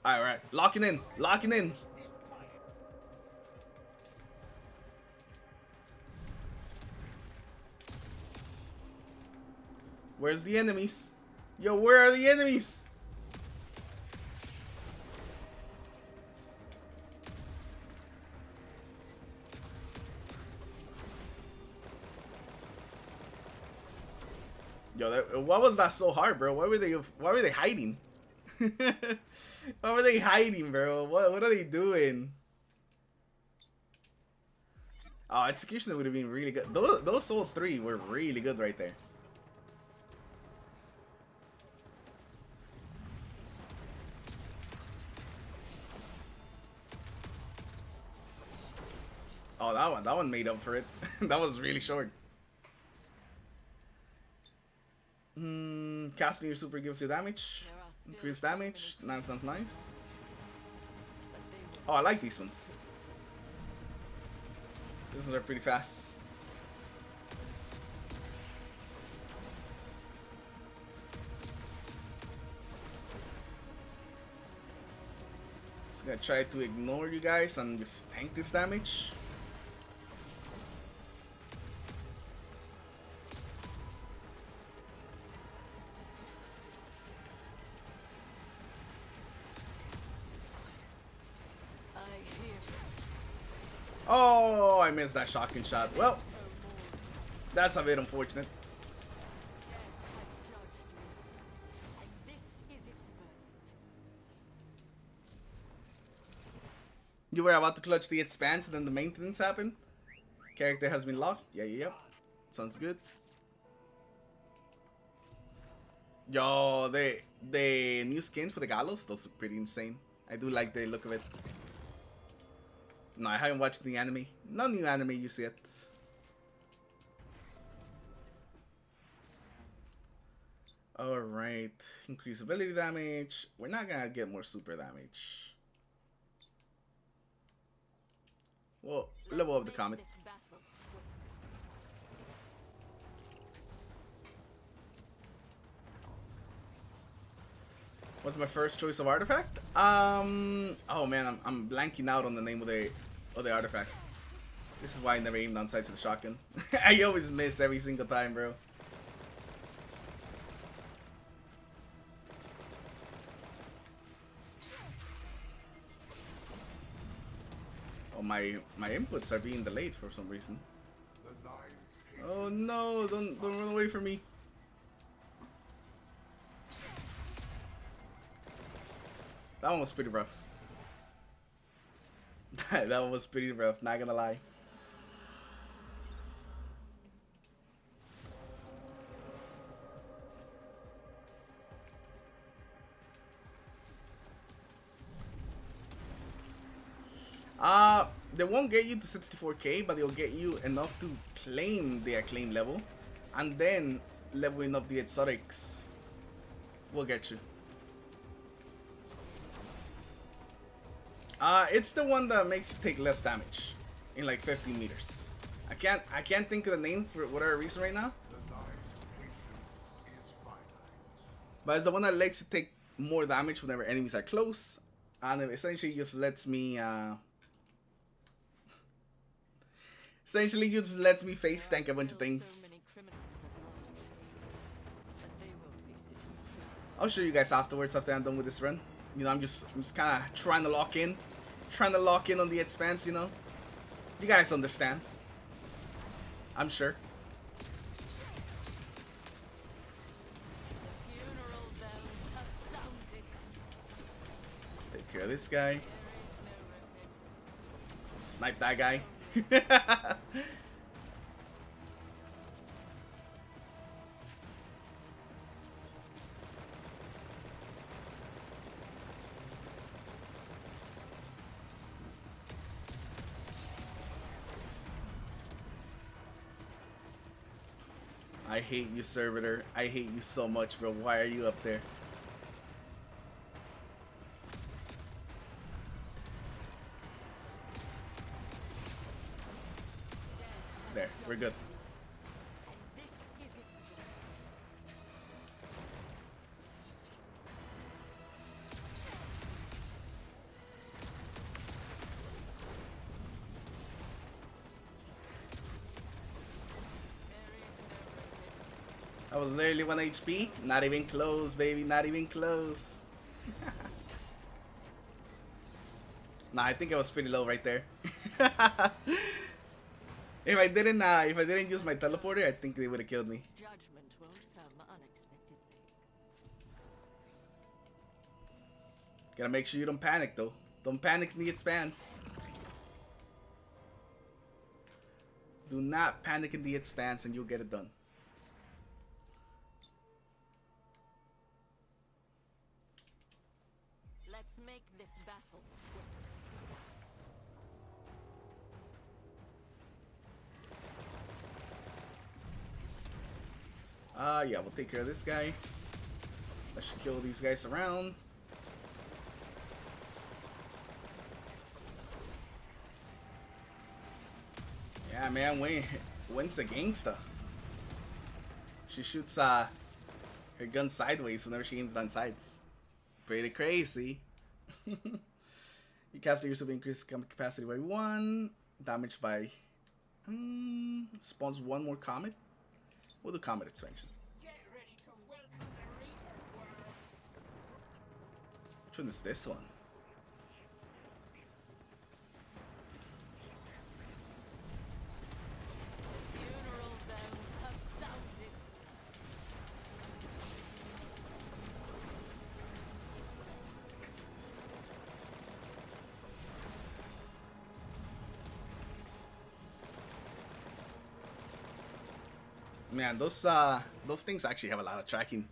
All right, locking in. Where's the enemies? Yo, where are the enemies? Yo, what was that so hard, bro? Why were they hiding? Why were they hiding, bro? What are they doing? Oh, execution would have been really good. Those soul 3 were really good right there. Oh, that one made up for it. That was really short. Casting your super gives you damage. Increase damage. That's not nice. Oh, I like these ones. These ones are pretty fast. Just gonna try to ignore you guys and just tank this damage. Oh, I missed that shotgun shot. Well, that's a bit unfortunate. You were about to clutch the Expanse and then the maintenance happened? Character has been locked? Yeah. Sounds good. Yo, the new skins for the Gallows, those look pretty insane. I do like the look of it. No, I haven't watched the anime. No new anime use yet. Alright. Increase ability damage. We're not gonna get more super damage. Well, level up the comet. What's my first choice of artifact? Oh man, I'm blanking out on the name of the artifact. This is why I never aim down sights with the shotgun. I always miss every single time, bro. Oh, my inputs are being delayed for some reason. Oh no! Don't run away from me. That one was pretty rough. That one was pretty rough, not gonna lie. They won't get you to 64k, but they'll get you enough to claim the acclaim level, and then leveling up the exotics will get you. It's the one that makes you take less damage in like 15 meters. I can't think of the name for whatever reason right now. But it's the one that lets you take more damage whenever enemies are close, and it essentially just lets me face tank a bunch of things. I'll show you guys afterwards after I'm done with this run. You know, I'm just kind of trying to lock in on the Expanse. You know, you guys understand, I'm sure. Take care of this guy. Snipe that guy. I hate you, Servitor. I hate you so much, bro. Why are you up there? There, we're good. I was literally 1 HP. Not even close, baby. Not even close. Nah, I think I was pretty low right there. If I didn't use my teleporter, I think they would have killed me. Judgment won't come Gotta make sure you don't panic though. Don't panic in the Expanse. Do not panic in the Expanse and you'll get it done. Let's make this battle quick. Yeah, we'll take care of this guy. I should kill these guys around. Yeah, man, When's a gangsta. She shoots her gun sideways whenever she aims down sights. Pretty crazy. You cast the will increase capacity by 1, damage by spawns 1 more comet. We'll do comet expansion. Which one is this one? Funeral bells have sounded. Man, those things actually have a lot of tracking.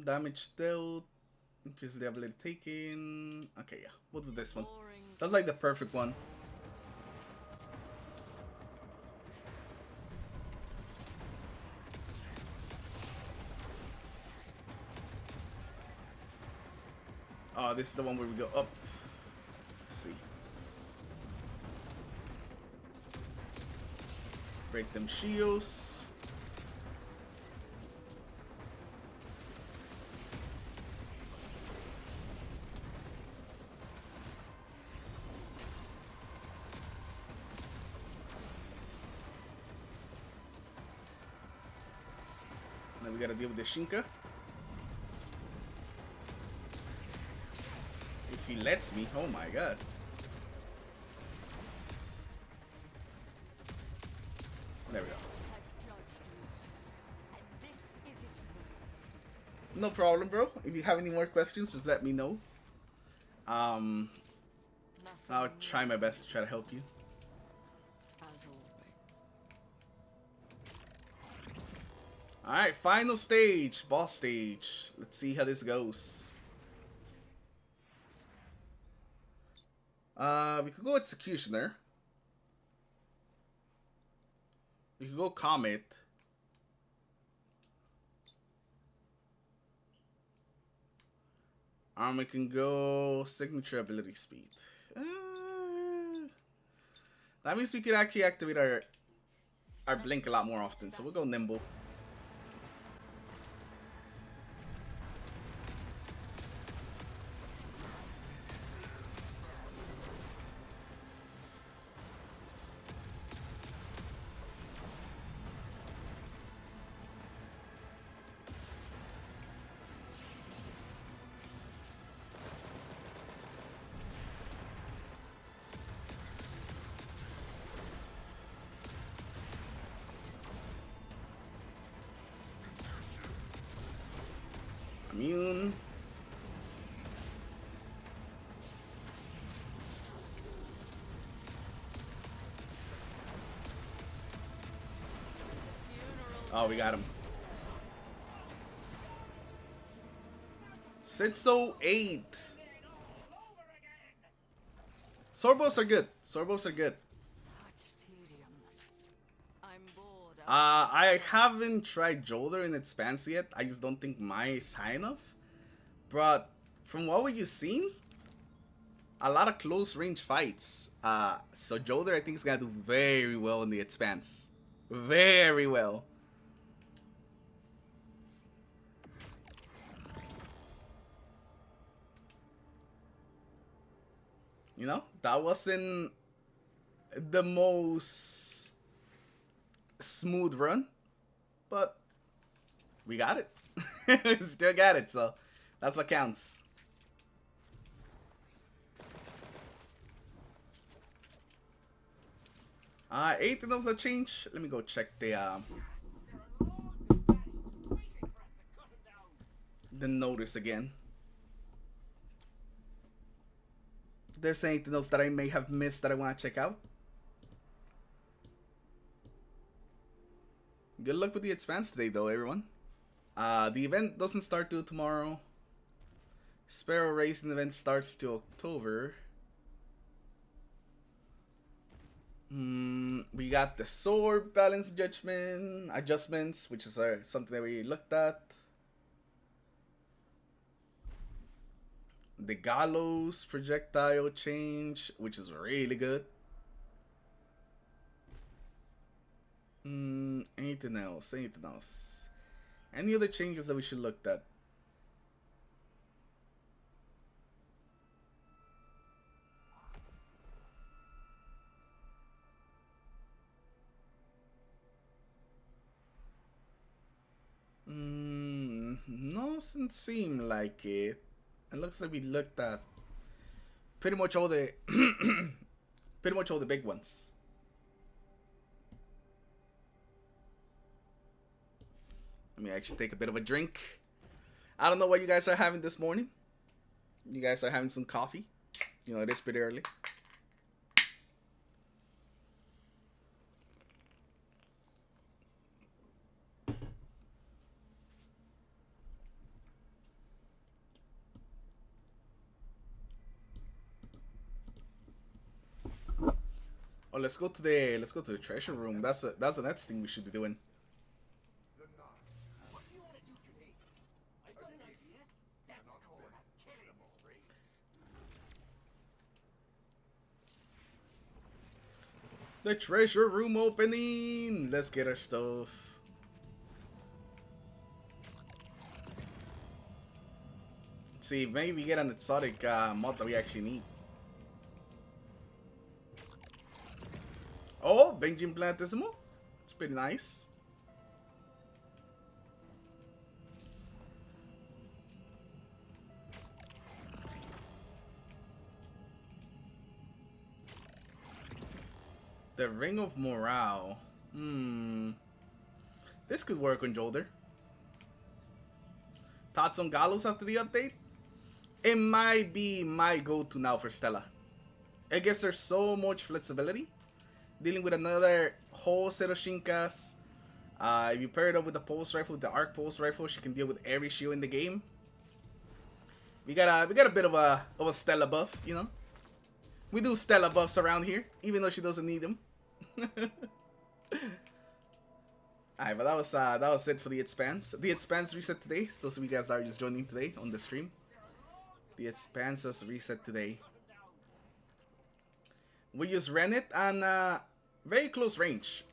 Damage dealt, increase the ability taken. Okay, yeah, we'll do this one. Boring. That's like the perfect one. Oh, this is the one where we go up. Let's see. Break them shields. Now we gotta deal with the Shinka. If he lets me, oh my god. There we go. No problem, bro. If you have any more questions, just let me know. I'll try my best to try to help you. Alright, final stage, boss stage. Let's see how this goes. We could go Executioner. We could go Comet. We can go Signature Ability Speed. That means we could actually activate our Blink a lot more often, so we'll go Nimble. Immune. Oh, we got him. 608. Sorbos are good. Sorbos are good. I haven't tried Jolder in Expanse yet. I just don't think my is high enough. But from what we've seen, a lot of close range fights. So Jolder I think is gonna do very well in the Expanse. Very well. You know, that wasn't the most smooth run, but we got it. We still got it, so that's what counts. Anything else that changed? Let me go check the the notice again. If there's anything else that I may have missed that I want to check out. Good luck with the Expanse today, though, everyone. The event doesn't start till tomorrow. Sparrow Racing event starts till October. We got the sword balance adjustments, which is something that we looked at. The Gallows projectile change, which is really good. Anything else? Anything else? Any other changes that we should look at? No, doesn't seem like it. It looks like we looked at pretty much all the big ones. Let me actually take a bit of a drink. I don't know what you guys are having this morning. You guys are having some coffee. You know, it is pretty early. Oh, let's go to the treasure room. That's the next thing we should be doing. What do you want to do today? I've got an idea. Let's go on a killing spree. The treasure room opening. Let's get our stuff. Let's see, maybe we get an exotic mod that we actually need. Oh, Benjamin Plantissimo. It's pretty nice. The Ring of Morale. This could work on Jolder. Thoughts on Gallows after the update? It might be my go-to now for Stella. It gives her so much flexibility. Dealing with another whole set of Shinkas. If you pair it up with the pulse rifle, the arc pulse rifle, she can deal with every shield in the game. We got a bit of a Stella buff, you know. We do Stella buffs around here, even though she doesn't need them. Alright, but that was it for the Expanse. The Expanse reset today. So those of you guys that are just joining today on the stream, the Expanse has reset today. We just ran it on very close range.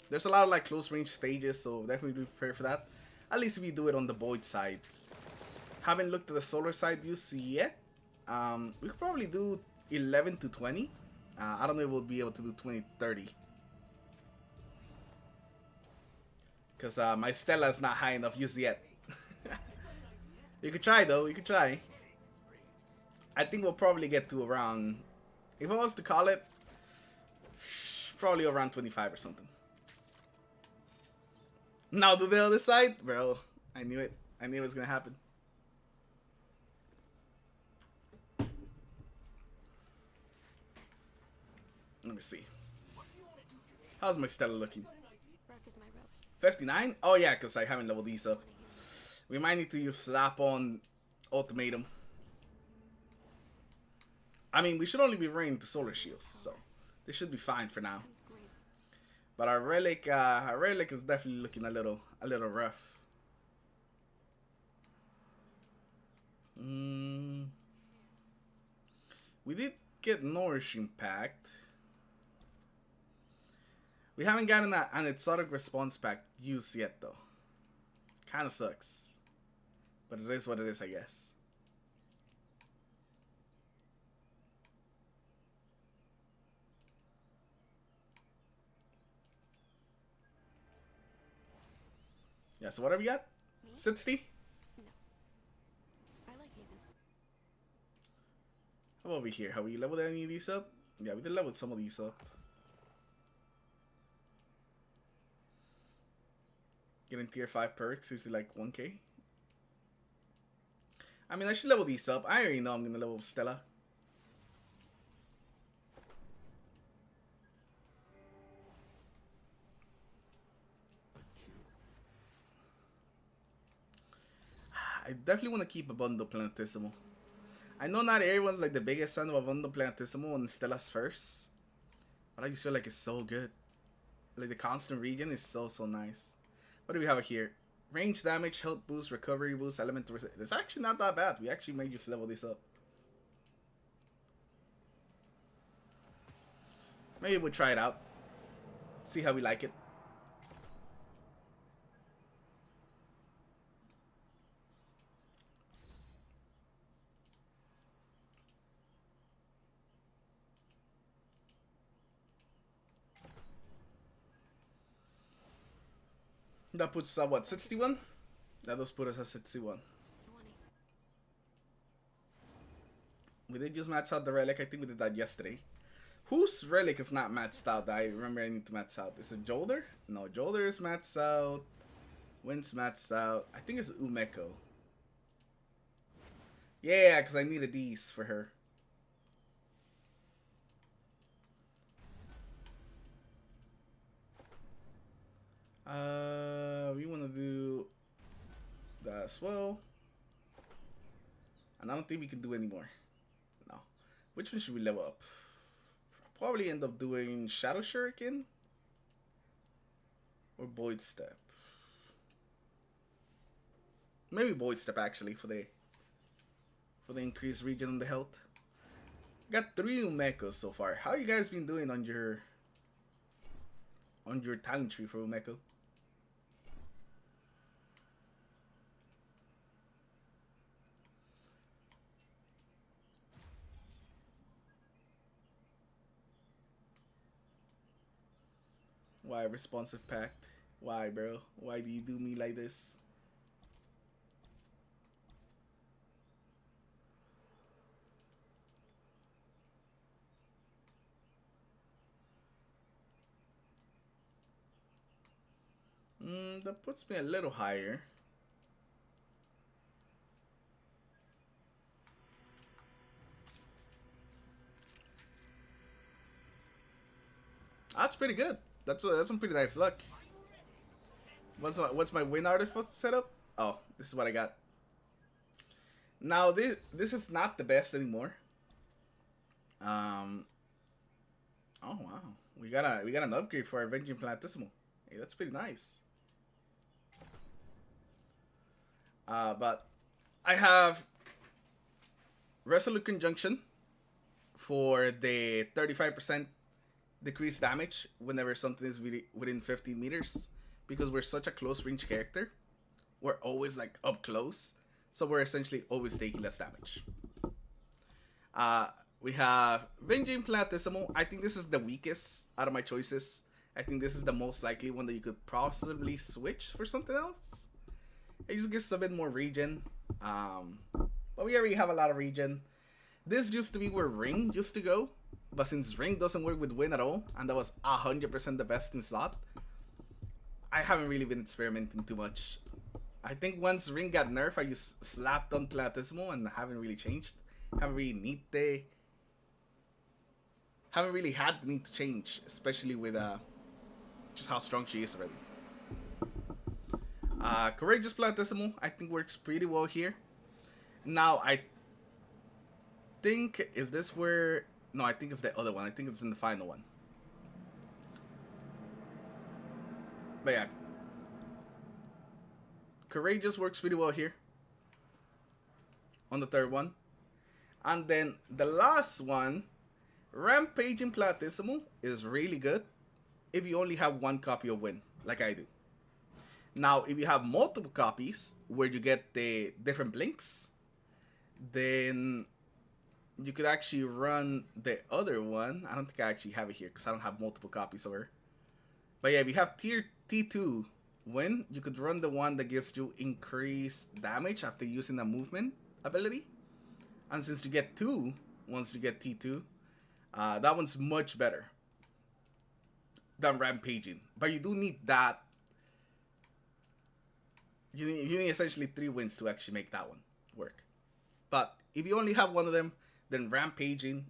There's a lot of like close range stages, so definitely be prepared for that. At least if we do it on the Void side. Haven't looked at the Solar side use yet. We could probably do 11 to 20. I don't know if we'll be able to do 20 to 30. Because my Stella is not high enough use yet. You could try though, you could try. I think we'll probably get to around, if I was to call it, probably around 25 or something. Now do the other side? Bro, I knew it. I knew it was gonna happen. Let me see. How's my Stella looking? Rock is my relic. 59? Oh yeah, because I haven't leveled these up. We might need to use Slap on Ultimatum. I mean, we should only be running to Solar Shields, so this should be fine for now. But our relic is definitely looking a little rough. We did get Nourishing Pact. We haven't gotten an exotic response pack used yet, though. Kind of sucks. But it is what it is, I guess. Yeah, so what have we got? 60? No. I like Haven. How about over here? Have we leveled any of these up? Yeah, we did level some of these up. Getting tier 5 perks usually like 1k. I mean, I should level these up. I already know I'm gonna level Stella. I definitely want to keep a bundle Planetissimo. I know not everyone's like the biggest fan of a bundle Planetissimo and Stella's first, but I just feel like it's so good. Like the constant regen is so nice. What do we have here? Range damage, health boost, recovery boost, element resist. It's actually not that bad. We actually may just level this up. Maybe we'll try it out. See how we like it. That puts us at what, 61? That does put us at 61. 20. We did just max out the relic. I think we did that yesterday. Whose relic is not maxed out? I remember I need to max out. Is it Jolder? No, Jolder is maxed out. Wind's maxed out. I think it's Umeko. Yeah, because I needed these for her. We want to do that as well. And I don't think we can do any more. No. Which one should we level up? Probably end up doing Shadow Shuriken or Void Step. Maybe Void Step actually for the increased regen and the health. Got 3 Umekos so far. How you guys been doing on your talent tree for Umeko? Why responsive pact? Why, bro? Why do you do me like this? That puts me a little higher. That's pretty good. That's some pretty nice luck. What's my win artifact setup? Oh, this is what I got. Now this is not the best anymore. Oh wow, we got an upgrade for our Avenging Planetissimo. Hey, that's pretty nice. But I have Resolute Conjunction for the 35% decreased damage whenever something is within 15 meters. Because we're such a close range character, we're always like up close. So we're essentially always taking less damage. We have Avenging Planetissimo. I think this is the weakest out of my choices. I think this is the most likely one that you could possibly switch for something else. It just gives a bit more regen. But we already have a lot of regen. This used to be where Ring used to go. But since Ring doesn't work with Wind at all, and that was 100% the best in slot, I haven't really been experimenting too much. I think once Ring got nerfed, I just slapped on Planetissimo and haven't really changed. Haven't really had the need to change, especially with just how strong she is already. Courageous Planetissimo, I think works pretty well here. Now, I think if this were... No, I think it's the other one. I think it's in the final one. But yeah. Courageous works pretty well here. On the third one. And then the last one, Rampaging Planetissimo, is really good if you only have one copy of Win, like I do. Now, if you have multiple copies, where you get the different blinks, then you could actually run the other one. I don't think I actually have it here, because I don't have multiple copies of her. But yeah, if you have tier T2 Win, you could run the one that gives you increased damage after using a movement ability. And since you get 2 once you get T2, that one's much better than Rampaging. But you do need that. You need essentially 3 wins to actually make that one work. But if you only have one of them, then rampaging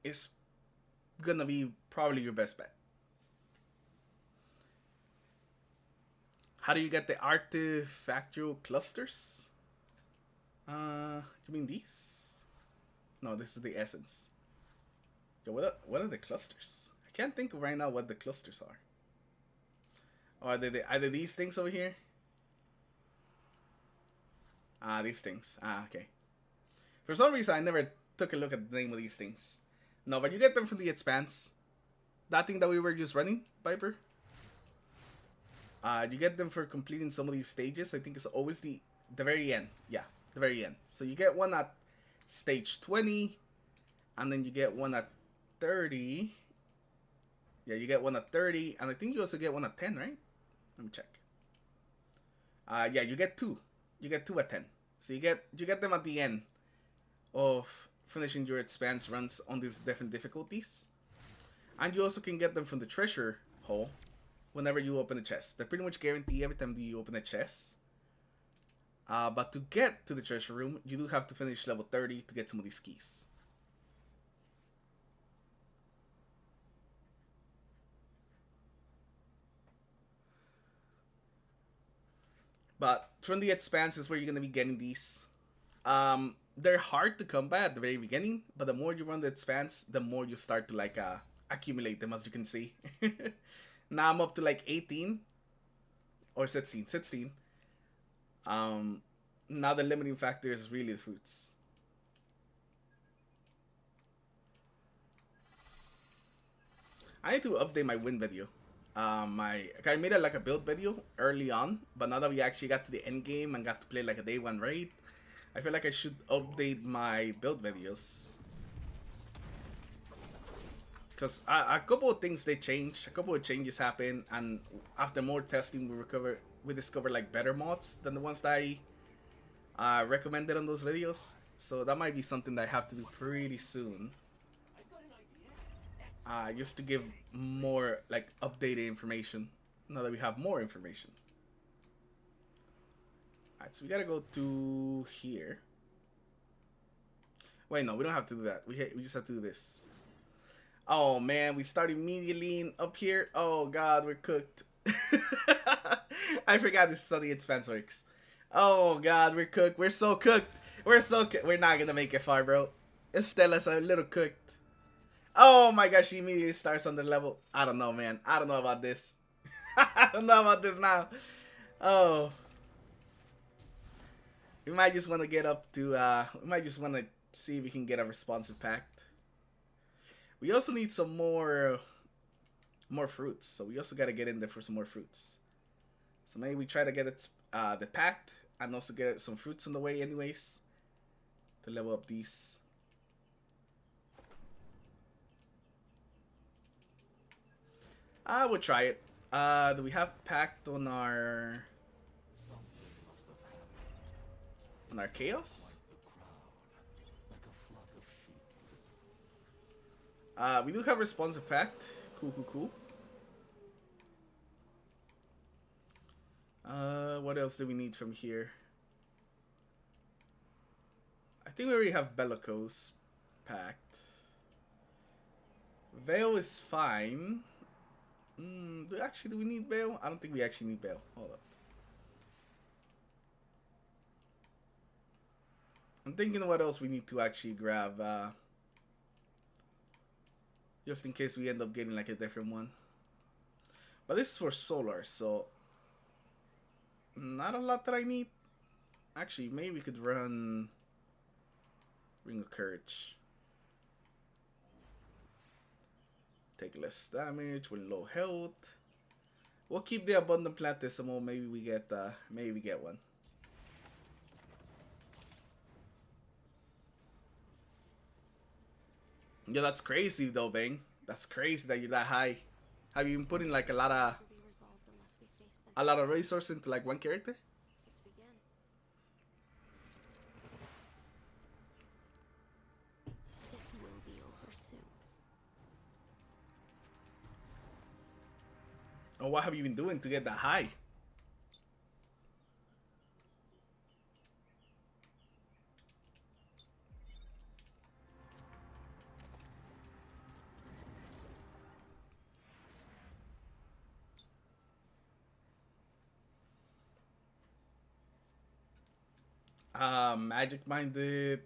is gonna be probably your best bet. How do you get the artifactual clusters? You mean these? No, this is the essence. Yo, what are the clusters? I can't think of right now what the clusters are. Or are they either these things over here? These things. Okay. For some reason, I never took a look at the name of these things. No, but you get them from the Expanse. That thing that we were just running, Viper. You get them for completing some of these stages. I think it's always the very end. Yeah, the very end. So you get one at stage 20, and then you get one at 30. Yeah, you get one at 30, and I think you also get one at 10, right? Let me check. Yeah, you get two. You get two at 10. So you get them at the end of finishing your Expanse runs on these different difficulties. And you also can get them from the treasure hole whenever you open a chest. They're pretty much guaranteed every time you open a chest. But to get to the treasure room, you do have to finish level 30 to get some of these keys. But from the Expanse is where you're going to be getting these. They're hard to come by at the very beginning, but the more you run the Expanse, the more you start to like accumulate them, as you can see. Now I'm up to like 18 or 16. Now the limiting factor is really the fruits. I need to update my win video. I made it like a build video early on, but now that we actually got to the end game and got to play like a day 1 raid, I feel like I should update my build videos. Because a couple of things they changed, a couple of changes happened, and after more testing, we discovered like better mods than the ones that I recommended on those videos. So that might be something that I have to do pretty soon. Just to give more like updated information now that we have more information. Alright, so we gotta go to here. Wait, no, we don't have to do that. We just have to do this. Oh man, we start immediately up here. Oh god, we're cooked. I forgot this is how the Expanse works. Oh god, we're cooked. We're so cooked. We're not gonna make it far, bro. Estella's a little cooked. Oh my gosh, she immediately starts on the level. I don't know, man. I don't know about this. I don't know about this now. Oh. We might just want to get up to, we might just want to see if we can get a responsive pact. We also need some more fruits. So we also got to get in there for some more fruits. So maybe we try to get it, the pact and also get some fruits on the way anyways to level up these. I will try it. Do we have pact on our chaos? We do have responsive pact. Cool. What else do we need from here? I think we already have Bellicose pact. Veil is fine. Do we need Veil? I don't think we actually need Veil. Hold up. I'm thinking what else we need to actually grab. Just in case we end up getting like a different one. But this is for solar, so not a lot that I need. Actually, maybe we could run Ring of Courage. Take less damage with low health. We'll keep the Abundant Platysimo. Maybe we get one. Yeah, that's crazy though, Bang. That's crazy that you're that high. Have you been putting like a lot of resources into like one character? Let's begin. This will be over soon. Or what have you been doing to get that high? Magic minded.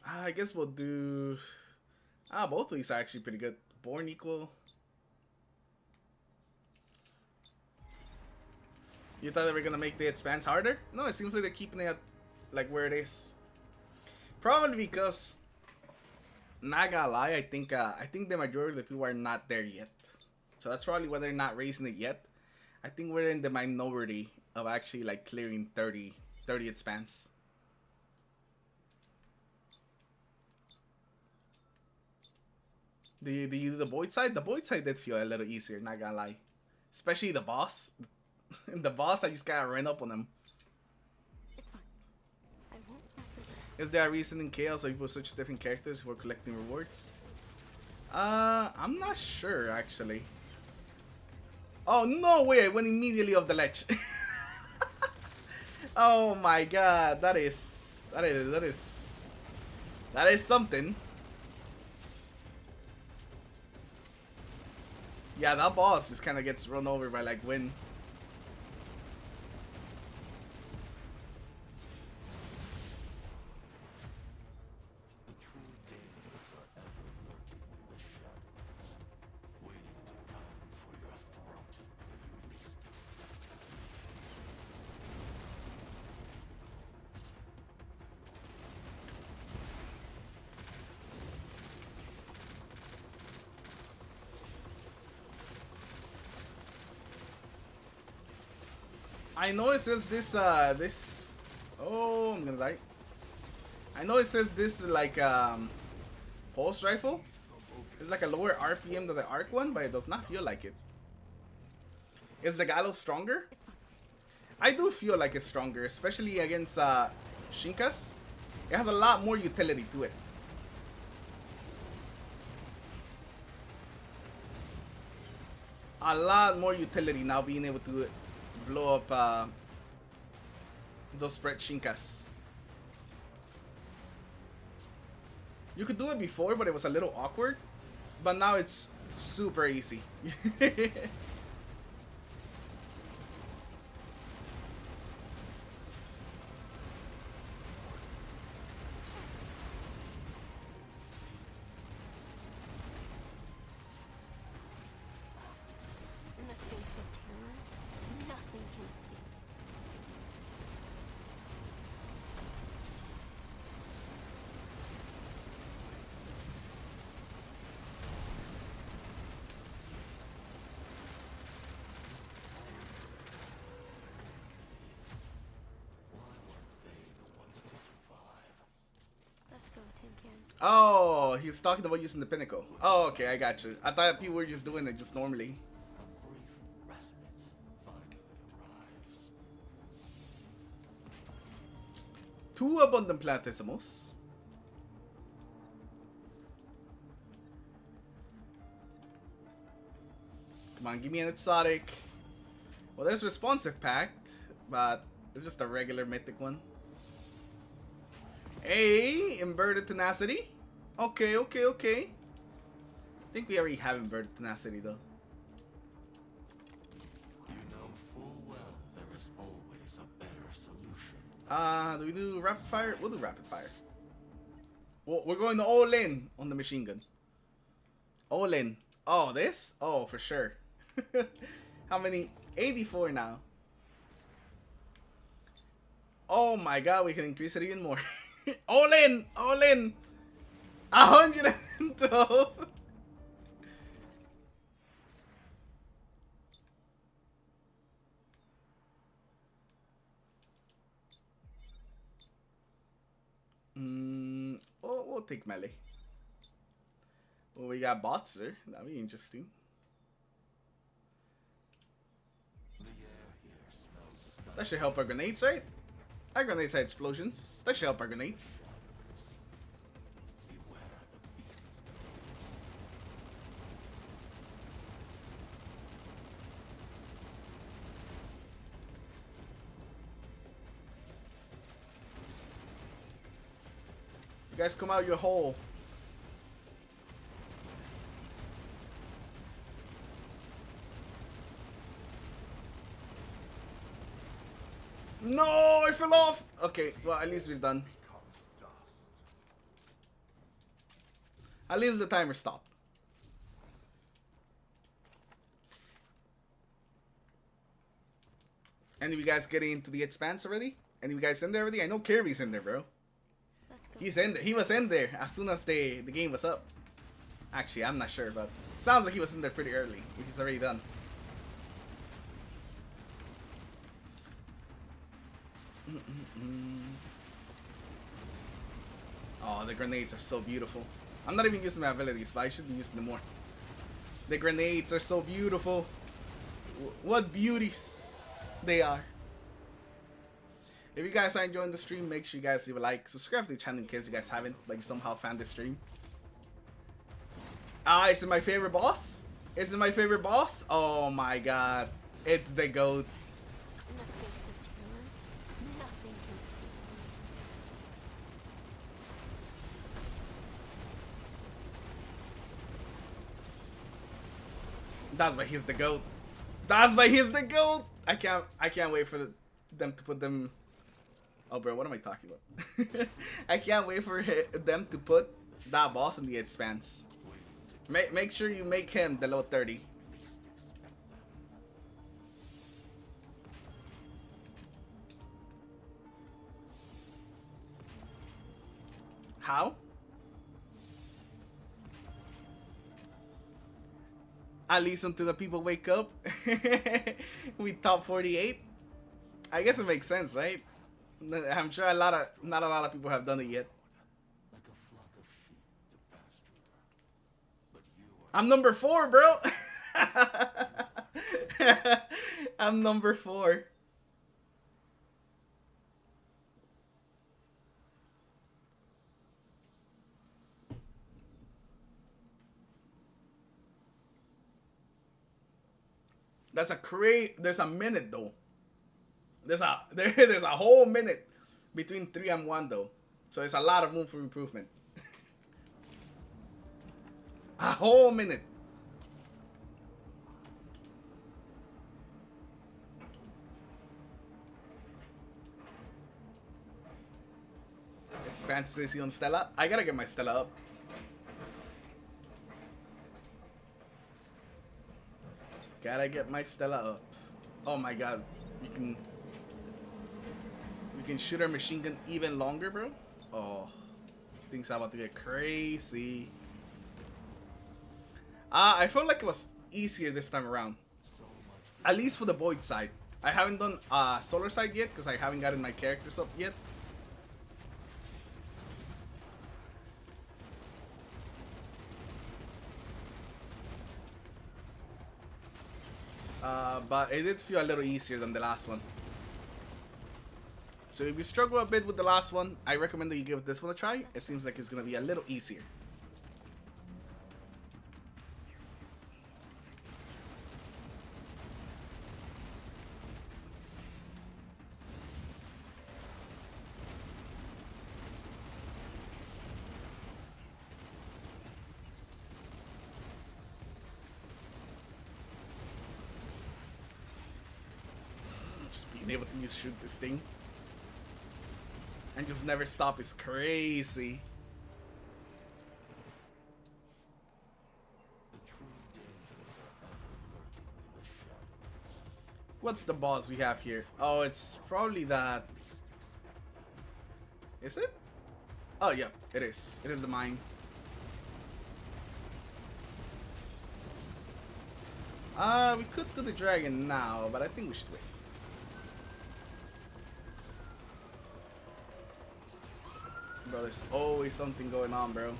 I guess we'll do. Both of these are actually pretty good. Born equal. You thought they were gonna make the expanse harder? No, it seems like they're keeping it like where it is. Probably because, not gonna lie, I think the majority of the people are not there yet. So that's probably why they're not raising it yet. I think we're in the minority of actually like clearing 30 expanse. Do you do the void side? The void side did feel a little easier, not gonna lie. Especially the boss. The boss, I just gotta run up on him. It's fine. I won't mess with it. Is there a reason in Chaos why people switch to different characters who are collecting rewards? I'm not sure actually. Oh no way! I went immediately off the ledge. Oh my god, that is something. Yeah, that boss just kind of gets run over by like wind. The true dangers are ever lurking in the shadows, waiting to come for your throat when you least expect it. I know it says this oh, I'm gonna die. I know it says this is like pulse rifle. It's like a lower RPM than the arc one, but it does not feel like it. Is the Gallows stronger? It's fine. I do feel like it's stronger, especially against Shinkas. It has a lot more utility to it. A lot more utility now, being able to blow up those spread Shinkas. You could do it before, but it was a little awkward. But now it's super easy. In the face of terror, nothing can escape. Why weren't they the ones to survive? Let's go, Tin Can. Oh, he's talking about using the pinnacle. Oh, okay, I got you. I thought people were just doing it just normally. A brief respite finally arrives. 2 abundant platismos. Come on, give me an exotic. Well, there's responsive pact, but it's just a regular mythic one. Hey, inverted tenacity. Okay, okay, okay. I think we already have inverted tenacity though. You know full well there is always a better solution. Do we do rapid fire? We'll do rapid fire. Well, we're going to all in on the machine gun. All in. Oh, this? Oh, for sure. How many? 84 now. Oh my god, we can increase it even more. All in! All in! 112! Oh, we'll take melee. Well, we got Botzer. That'd be interesting. The air here smells That should help our grenades, right? Our grenades had explosions. That should help our grenades. beware the beasts. You guys come out your hole. No, I fell off. Okay, well, at least we're done. becomes dust. At least the timer stopped. Any of you guys getting into the Expanse already? Any of you guys in there already? I know Kirby's in there, bro. Let's go. He's in there. He was in there as soon as the game was up. Actually, I'm not sure, but sounds like he was in there pretty early. If he's already done. Oh, the grenades are so beautiful. I'm not even using my abilities, but I should be using them more. The grenades are so beautiful. What beauties they are. If you guys are enjoying the stream, make sure you guys leave a like. Subscribe to the channel in case you guys haven't, like, somehow found this stream. Ah, is it my favorite boss? Is it my favorite boss? Oh my god. It's the GOAT. In the face of terror, nothing can That's why he's the GOAT. That's why he's the GOAT. I can't wait for them to put them. Oh, bro, what am I talking about? I can't wait for them to put that boss in the Expanse. Make sure you make him the low 30. How? At least until the people wake up. We top 48. I guess it makes sense, right? I'm sure not a lot of people have done it yet. Like a flock of sheep to pasture. But you are I'm number 4, bro. I'm number 4. That's a there's a minute though. There's a whole minute between 3 and 1 though. So there's a lot of room for improvement. A whole minute. Expanse CC on Stella. I gotta get my Stella up. Gotta get my Stella up. Oh my god. You can shoot our machine gun even longer, bro. Oh. Things are about to get crazy. I felt like it was easier this time around. At least for the Void side. I haven't done Solar side yet because I haven't gotten my characters up yet. But it did feel a little easier than the last one. So if you struggle a bit with the last one, I recommend that you give this one a try. It seems like it's going to be a little easier. Just being able to shoot this thing and just never stop is crazy. the true dangers are ever lurking in the shadows. What's the boss we have here? Oh, it's probably that. Is it? Oh, yeah, it is. It is the mine. We could do the dragon now, but I think we should wait. Bro, there's always something going on, bro.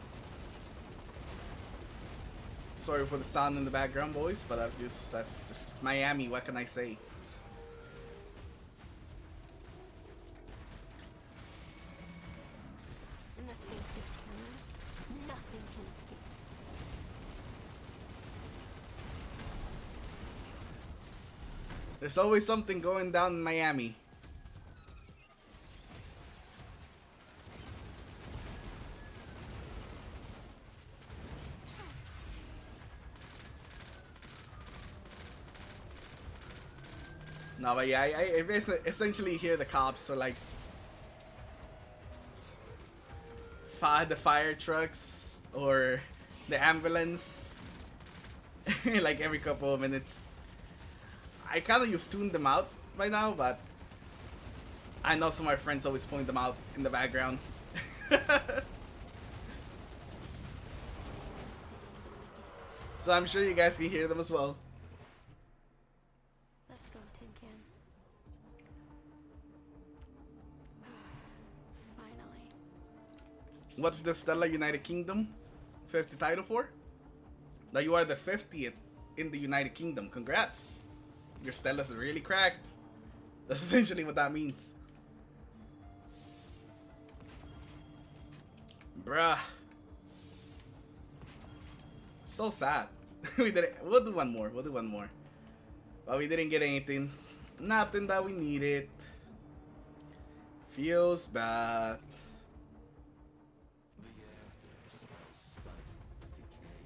Sorry for the sound in the background, boys, but that's just Miami. What can I say? In the face of terror, nothing can escape. There's always something going down in Miami. No, but yeah, I essentially hear the cops, so like, the fire trucks or the ambulance like every couple of minutes. I kind of just tuned them out by now, but I know some of my friends always point them out in the background. So I'm sure you guys can hear them as well. Let's go, Tin Can. Finally. What's the Stella United Kingdom 50 title for? Now you are the 50th in the United Kingdom. Congrats. Your Stella's really cracked. That's essentially what that means. Bruh. So sad. We didn't. We'll do one more. We'll do one more. But we didn't get anything. Nothing that we needed. Feels bad. The air here smells stifling decay.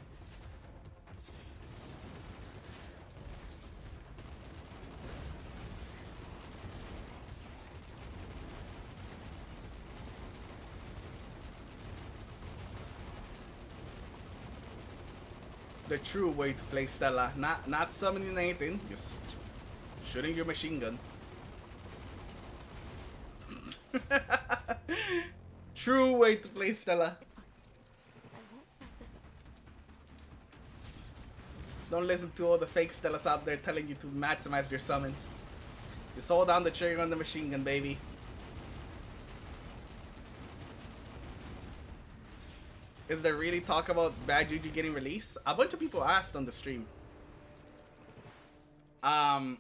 The true way to play Stella. Not summoning anything, just shooting your machine gun. True way to play Stella. It's fine. I won't mess this up. Don't listen to all the fake Stellas out there telling you to maximize your summons. Just hold down the trigger on the machine gun, baby. Is there really talk about Bad Juju getting released? A bunch of people asked on the stream. The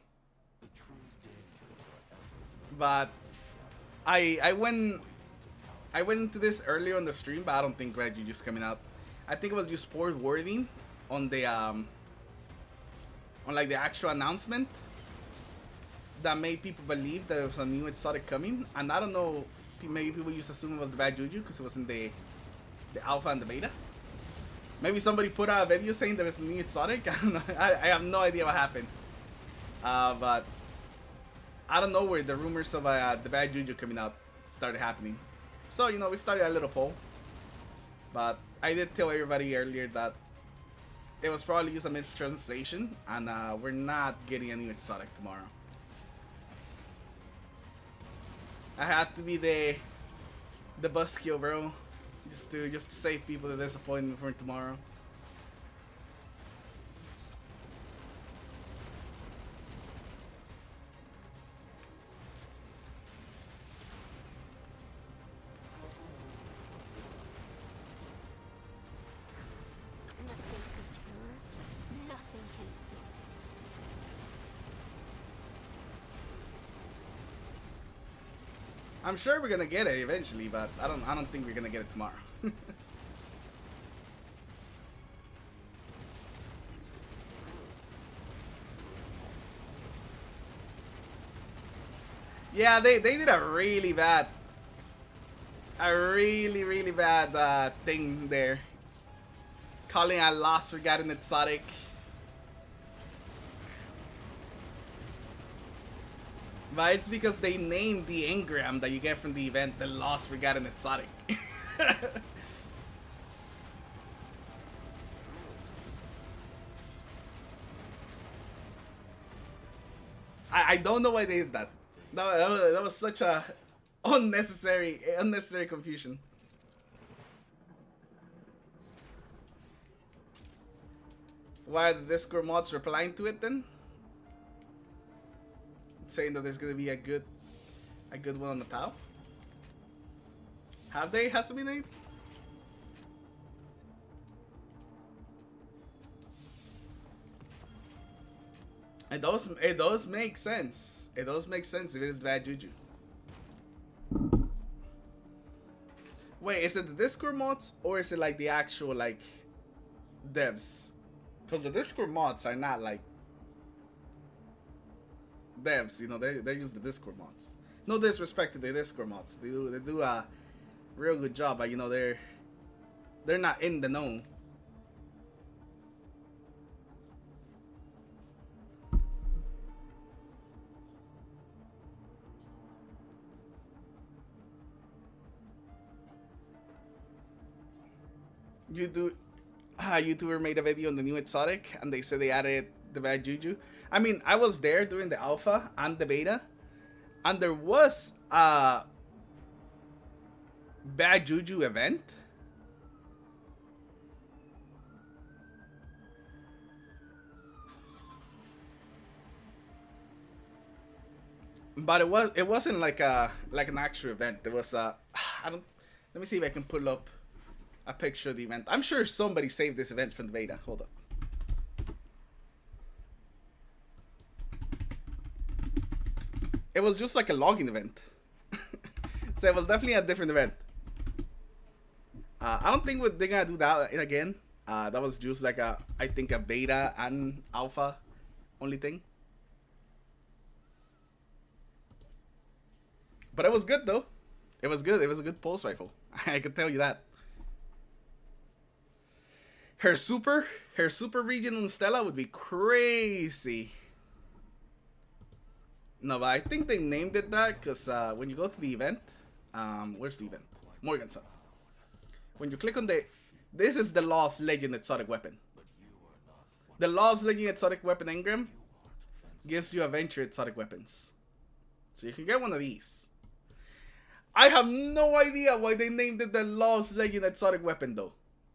true dangers are ever But I went into this earlier on the stream, but I don't think Bad Juju's coming out. I think it was just poor wording on the on like the actual announcement that made people believe that there was a new exotic coming. And I don't know, maybe people used to assume it was the Bad Juju because it was in the alpha and the beta. Maybe somebody put out a video saying there was a new exotic. I don't know. I have no idea what happened. But I don't know where the rumors of the Bad Juju coming out started happening. So, you know, we started a little poll. But I did tell everybody earlier that it was probably just a mistranslation, and we're not getting a new exotic tomorrow. I had to be the buzzkill, bro. Just to save people the disappointment for tomorrow. In the face of terror, nothing can escape. I'm sure we're gonna get it eventually, but I don't think we're gonna get it tomorrow. Yeah, they did a really bad, really bad thing there, calling a lost forgotten exotic. But it's because they named the engram that you get from the event the Lost Forgotten Exotic. I don't know why they did that. That was such a unnecessary confusion. Why are the Discord mods replying to it then? Saying that there's gonna be a good one on the top. Have they? Has it been named? It does make sense. It does make sense if it is Bad Juju. Wait, is it the Discord mods or is it like the actual like devs? Because the Discord mods are not like devs, you know, they're just the Discord mods. No disrespect to the Discord mods. They do a real good job, but you know they're not in the know. you do. YouTuber made a video on the new exotic, and they said they added the bad juju. I mean, I was there during the alpha and the beta, and there was a bad juju event. But it wasn't like an actual event. There was a I don't let me see if I can pull up a picture of the event. I'm sure somebody saved this event from the beta. Hold up. It was just like a login event. So it was definitely a different event. I don't think they're gonna do that again. That was just like I think a beta and alpha only thing. But it was good though. It was good. It was a good pulse rifle. I can tell you that. Her super region on Stella would be crazy. No, but I think they named it that because when you go to the event, where's the event? Morgan's up. When you click on this is the Lost Legend exotic weapon. The Lost Legend exotic weapon engram gives you adventure exotic weapons. So you can get one of these. I have no idea why they named it the Lost Legend exotic weapon though.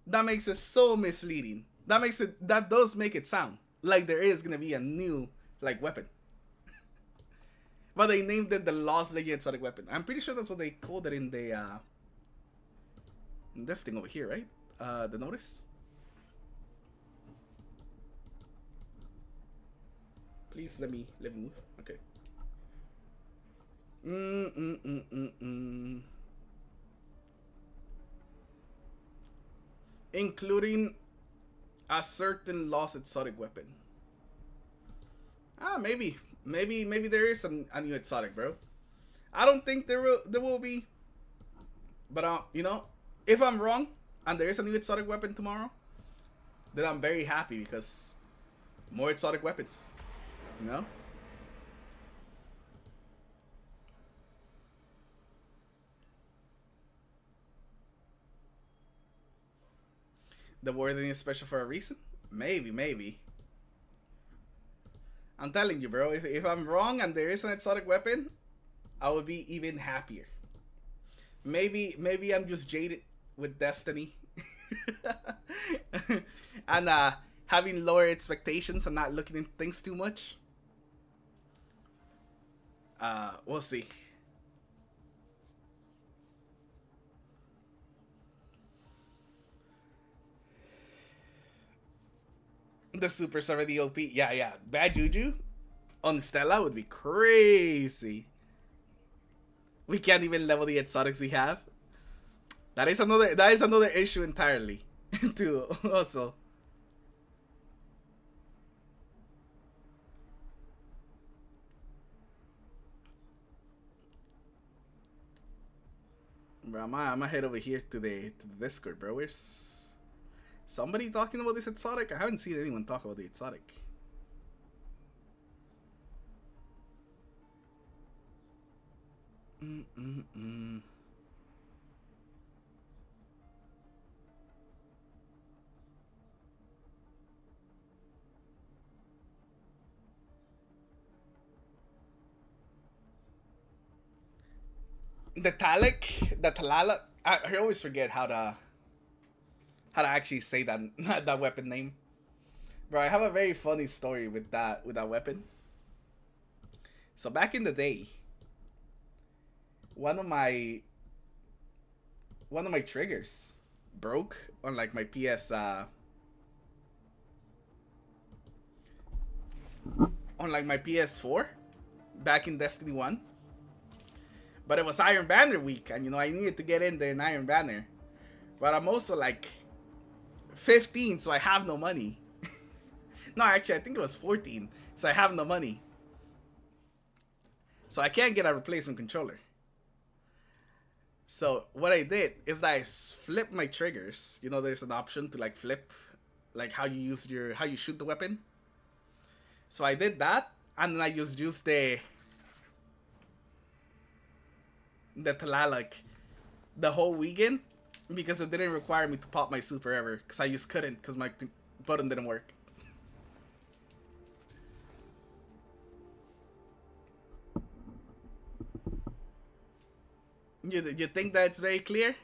That makes it so misleading. That does make it sound like there is gonna be a new like weapon. But they named it the Lost Legend exotic weapon. I'm pretty sure that's what they called it in the in this thing over here, right? The notice. Please let me move. Okay. Including a certain lost exotic weapon. Maybe there is a new exotic, bro. I don't think there will be. But you know, if I'm wrong and there is a new exotic weapon tomorrow, then I'm very happy because more exotic weapons, you know? The warden is special for a reason? Maybe. I'm telling you, bro, if I'm wrong and there is an exotic weapon, I would be even happier. Maybe I'm just jaded with Destiny. And having lower expectations and not looking into things too much. We'll see. The super server, the OP. Yeah. Bad Juju on Stella would be crazy. We can't even level the exotics we have. That is another issue entirely. Too, also. Bro, I'm gonna head over here to the Discord, bro. Where's somebody talking about this exotic? I haven't seen anyone talk about the exotic. The Talala. I always forget how to actually say that weapon name. Bro, I have a very funny story with that weapon. So back in the day, one of my triggers broke on like my PS on like my PS4 back in Destiny 1. But it was Iron Banner week, and you know I needed to get in there in Iron Banner. But I'm also like 15, so I have no money. No, actually, I think it was 14, so I have no money. So I can't get a replacement controller. So what I did is I flipped my triggers. You know, there's an option to like flip, like how you shoot the weapon. So I did that, and then I just used the Talala like the whole weekend, Because it didn't require me to pop my super ever. Because I just couldn't. Because my button didn't work. You think that's very clear?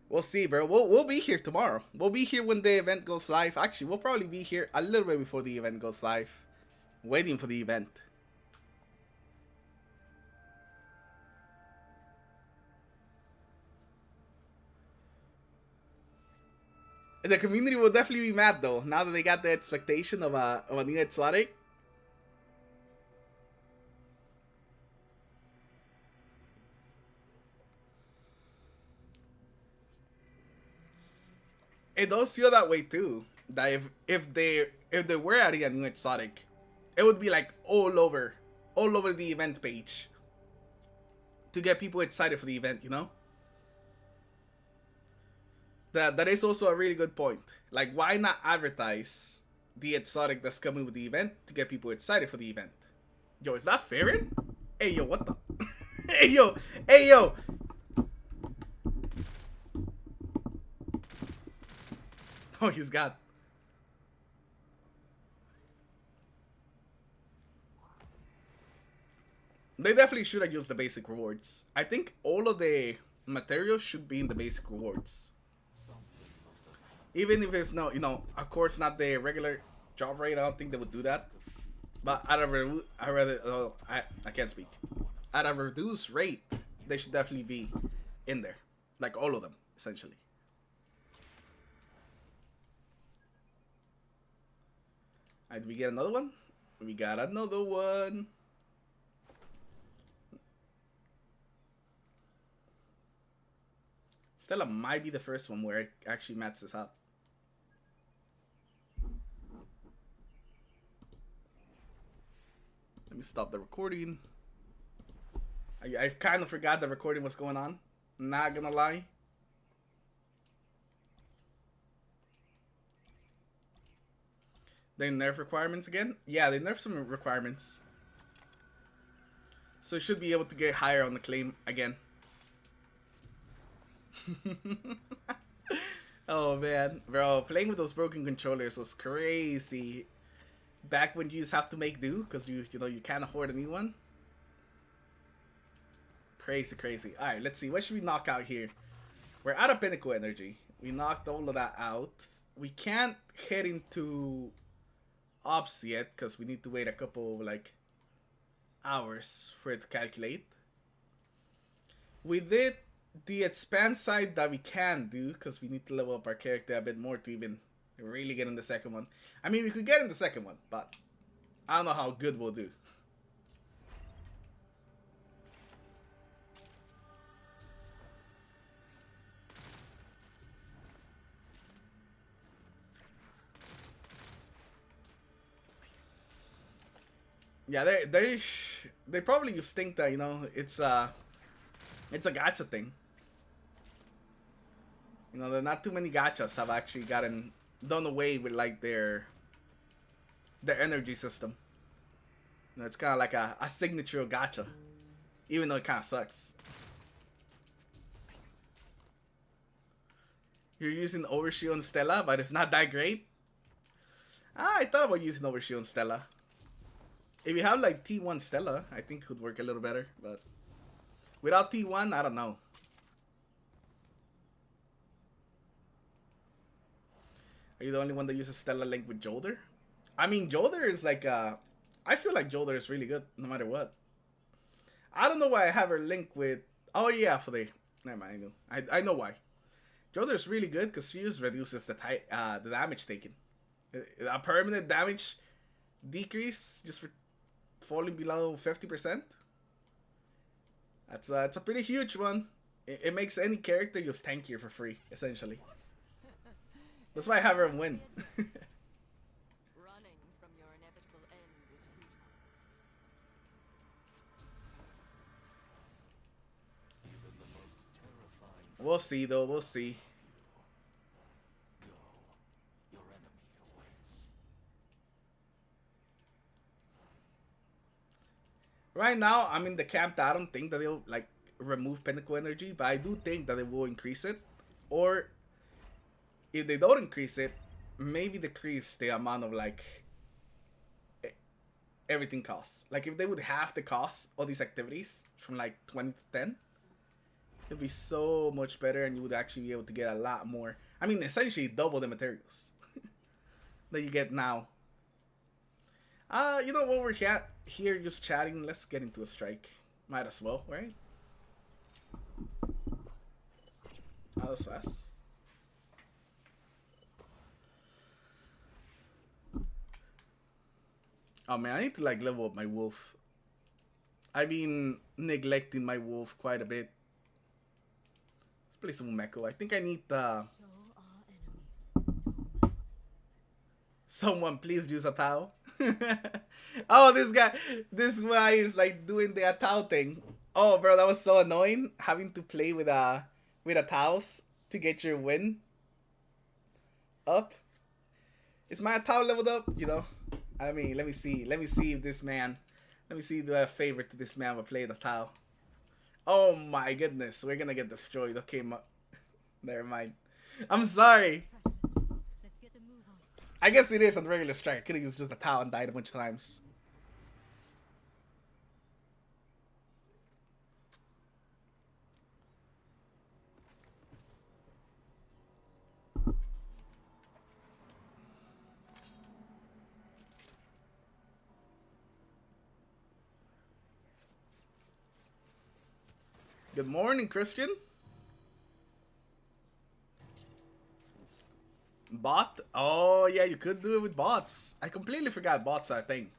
We'll see, bro. We'll be here tomorrow. We'll be here when the event goes live. Actually, we'll probably be here a little bit before the event goes live. Waiting for the event. The community will definitely be mad though, now that they got the expectation of a new exotic. It does feel that way too. That if they were adding a new exotic, it would be like all over the event page to get people excited for the event, you know? That is also a really good point. Like, why not advertise the exotic that's coming with the event to get people excited for the event? Yo, is that Ferret? Hey, yo, what the? Hey, yo! Hey, yo! Oh, he's got. They definitely should have used the basic rewards. I think all of the materials should be in the basic rewards. Even if there's no, you know, of course not the regular job rate, I don't think they would do that. But at a I can't speak. At a reduced rate, they should definitely be in there. Like all of them, essentially. Alright, did we get another one? We got another one. Stella might be the first one where it actually matches up. Let me stop the recording. I kind of forgot the recording was going on. Not gonna lie. They nerf requirements again? Yeah, they nerf some requirements. So it should be able to get higher on the claim again. Oh man, bro, playing with those broken controllers was crazy. Back when you just have to make do because you know you can't afford a new one. Crazy. All right, let's see. What should we knock out here? We're out of pinnacle energy. We knocked all of that out. We can't head into ops yet because we need to wait a couple like hours for it to calculate. We did the Expanse side that we can do because we need to level up our character a bit more to even really get in the second one. I mean, we could get in the second one, but I don't know how good we'll do. Yeah, they probably just think that, you know, it's a gacha thing. You know, there are not too many gachas have actually done away with like their energy system. You know, it's kind of like a signature gacha, even though it kind of sucks. You're using Overshield and Stella, but it's not that great. I thought about using Overshield and Stella. If you have like T1 Stella, I think it would work a little better, but without T1, I don't know. Are you the only one that uses Stella Link with Jolder? I mean, Jolder is like, I feel like Jolder is really good, no matter what. I don't know why I have her linked with, oh yeah, for the, never mind, I know why. Jolder is really good because she just reduces the damage taken. A permanent damage decrease just for falling below 50%. That's a pretty huge one. It makes any character just tankier for free, essentially. That's why I have her win. Running from your inevitable end is futile. Even the most terrifying We'll see, though. We'll see. Right now, I'm in the camp that I don't think that they'll like remove Pinnacle energy, but I do think that it will increase it. Or if they don't increase it, maybe decrease the amount of like everything costs. Like if they would halve the cost of these activities from like 20 to 10, it'd be so much better, and you would actually be able to get a lot more. I mean, essentially double the materials that you get now. You know what, we're here just chatting. Let's get into a strike. Might as well, right? That was fast. Oh man, I need to like level up my wolf. I've been neglecting my wolf quite a bit. Let's play some Meko. I think I need someone please use a towel. Oh, this guy is like doing the Atao thing. Oh, bro, that was so annoying having to play with a towels to get your win up. Is my Atao leveled up? You know, I mean, let me see if this man, let me see, do I have a favor to this man will play the Atao. Oh my goodness, we're gonna get destroyed. Okay, never mind. I'm sorry. I guess it is on regular strike. I could have used just a towel and died a bunch of times. Good morning, Christian. Bot? Oh, yeah, you could do it with bots. I completely forgot bots are a thing.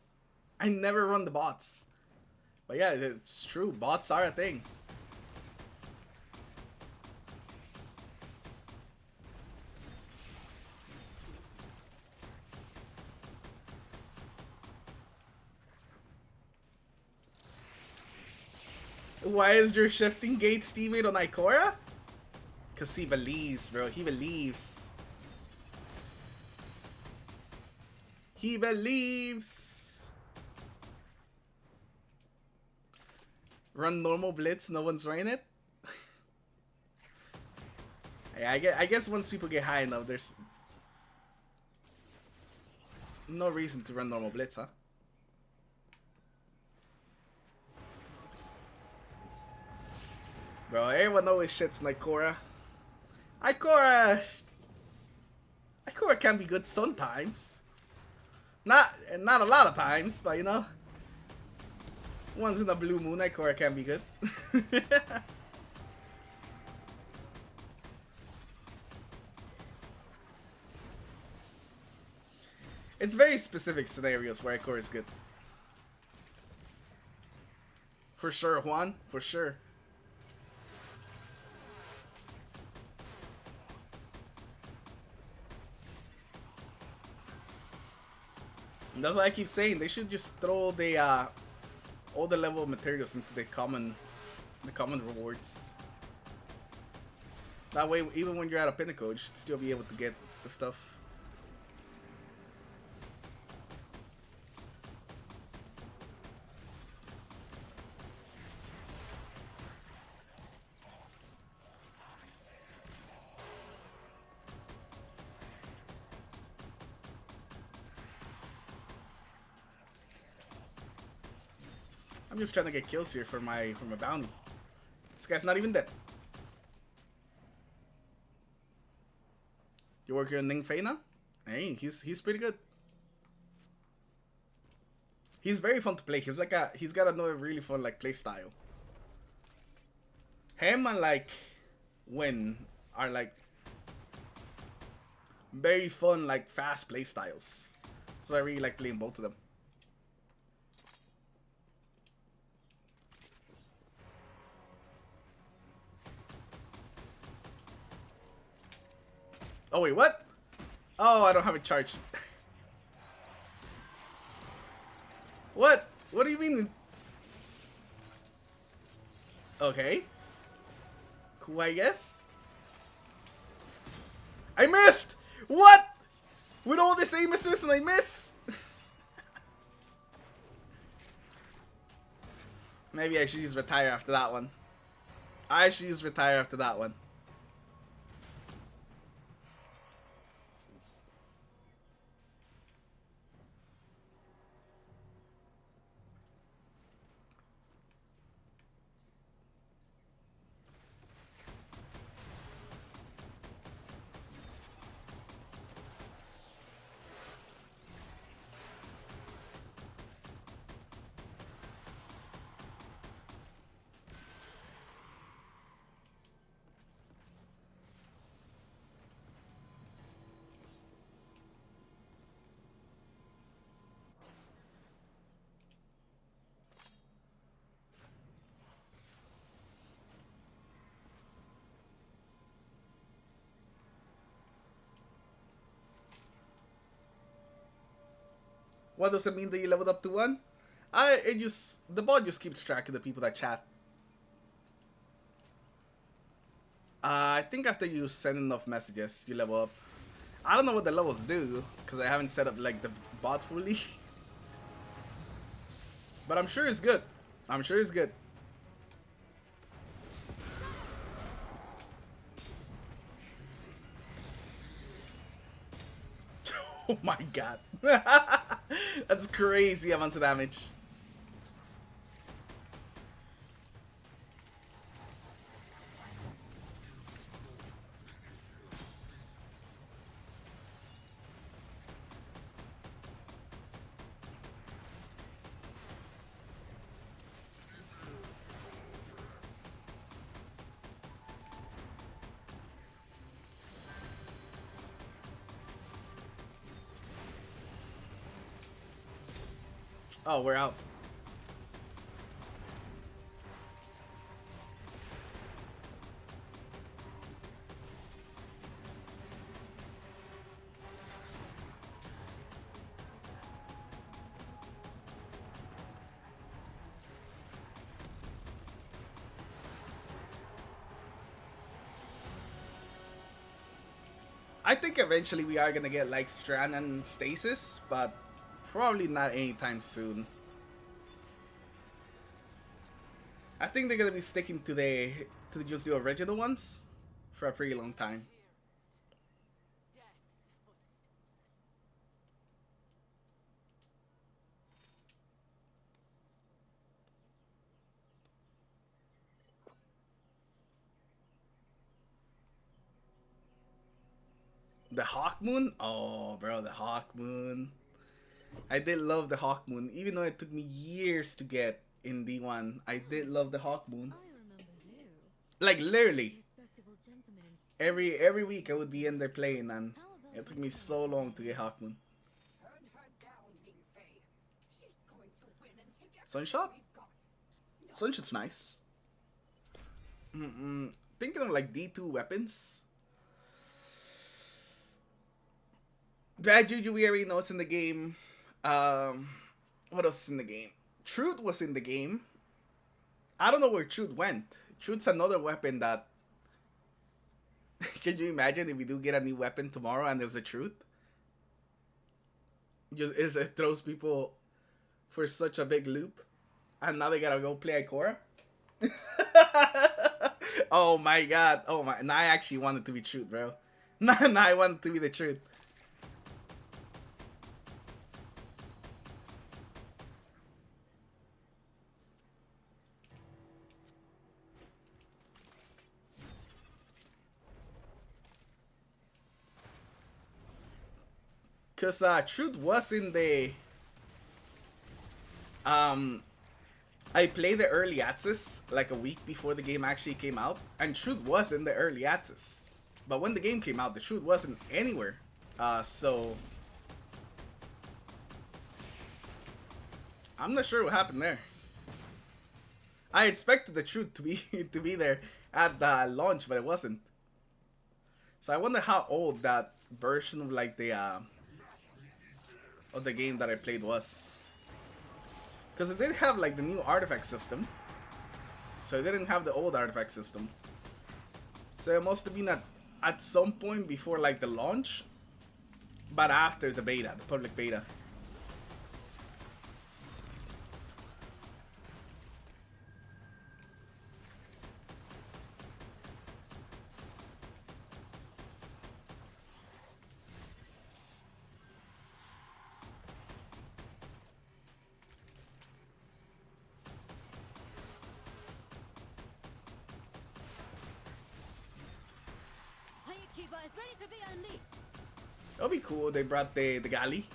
I never run the bots. But yeah, it's true. Bots are a thing. Why is your shifting gates teammate on Ikora? Because he believes, bro. He believes. He believes. Run normal blitz, no one's running it. Yeah, I guess once people get high enough, there's no reason to run normal blitz, huh? Bro, everyone always shits like Ikora. Ikora can be good sometimes. Not a lot of times, but you know, once in a blue moon, Ikora can be good. It's very specific scenarios where Ikora is good. For sure, Juan. For sure. And that's why I keep saying they should just throw the all the level of materials into the common rewards. That way, even when you're at a pinnacle, you should still be able to get the stuff. I'm just trying to get kills here for my bounty. This guy's not even dead. You work here in Ningfei now? Hey, he's pretty good. He's very fun to play. He's got another really fun like play style. Him and like Win are like very fun like fast play styles. So I really like playing both of them. Oh wait, what? Oh, I don't have it charged. What? What do you mean? Okay. Cool, I guess. I missed! What? With all this aim assist and I miss? Maybe I should use retire after that one. I should use retire after that one. What does it mean that you leveled up to 1? The bot just keeps track of the people that chat. I think after you send enough messages, you level up. I don't know what the levels do, because I haven't set up like the bot fully. But I'm sure it's good. I'm sure it's good. Oh my god. That's crazy amounts of damage. Oh, we're out. I think eventually we are gonna get like Strand and Stasis, but probably not anytime soon. I think they're gonna be sticking to just the original ones for a pretty long time. The Hawk Moon? Oh, bro, the Hawk Moon. I did love the Hawk Moon, even though it took me years to get in D1. I did love the Hawk Moon. I remember you. Like literally, Respectable gentleman in every week I would be in there playing, and it took me so long to get Hawk Moon. Sunshot? Sunshot's nice. Thinking of like D2 weapons. Bad Juju, we already know it's in the game. What else is in the game? Truth was in the game. I don't know where Truth went. Truth's another weapon that... Can you imagine if we do get a new weapon tomorrow and there's a Truth? It throws people for such a big loop. And now they gotta go play Ikora? Oh my god. Oh my... Now I actually want it to be Truth, bro. Now I want it to be the Truth. Because Truth was in the... I played the early access like a week before the game actually came out. And Truth was in the early access. But when the game came out, the Truth wasn't anywhere. So... I'm not sure what happened there. I expected the Truth to be there at the launch, but it wasn't. So I wonder how old that version of like the game that I played was. Because it did have like the new artifact system. So it didn't have the old artifact system. So it must have been at some point before like the launch. But after the beta, the public beta. is ready to be unleashed. It'll be cool if they brought the galley.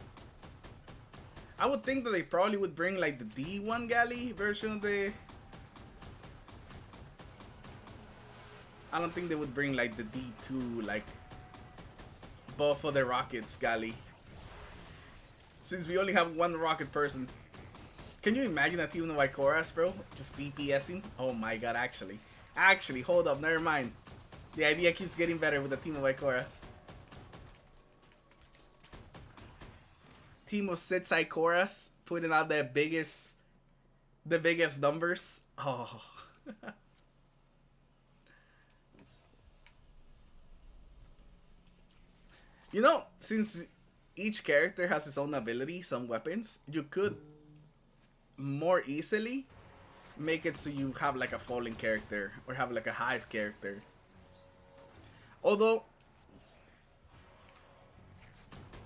I would think that they probably would bring like the D1 galley version of the... I don't think they would bring like the D2 like buff for the rockets galley. Since we only have one rocket person. Can you imagine a team of Ikoras, bro? Just DPSing? Oh my god, actually. Actually, hold up, never mind. The idea keeps getting better with the team of Ikoras. Team of 6 Ikoras putting out the biggest numbers. Oh. You know, since each character has his own ability, some weapons, you could more easily make it so you have like a falling character or have like a hive character. Although,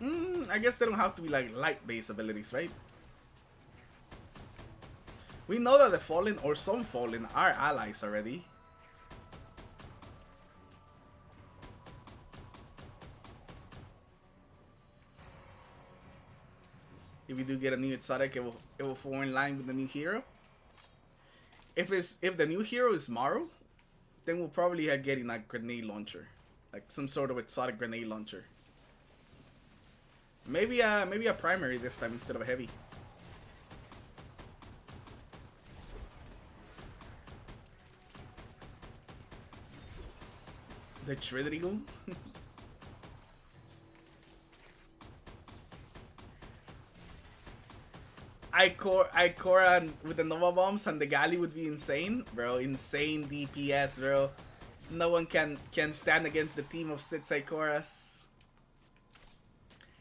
I guess they don't have to be like light-based abilities, right? We know that the fallen or some fallen are allies already. If we do get a new exotic, it will fall in line with the new hero. If the new hero is Maru, then we'll probably have getting a grenade launcher, like some sort of exotic grenade launcher. Maybe a primary this time instead of a heavy. The Trinity Goon. Ikora with the Nova Bombs and the Gali would be insane, bro. Insane DPS, bro. No one can stand against the team of 6 Ikoras.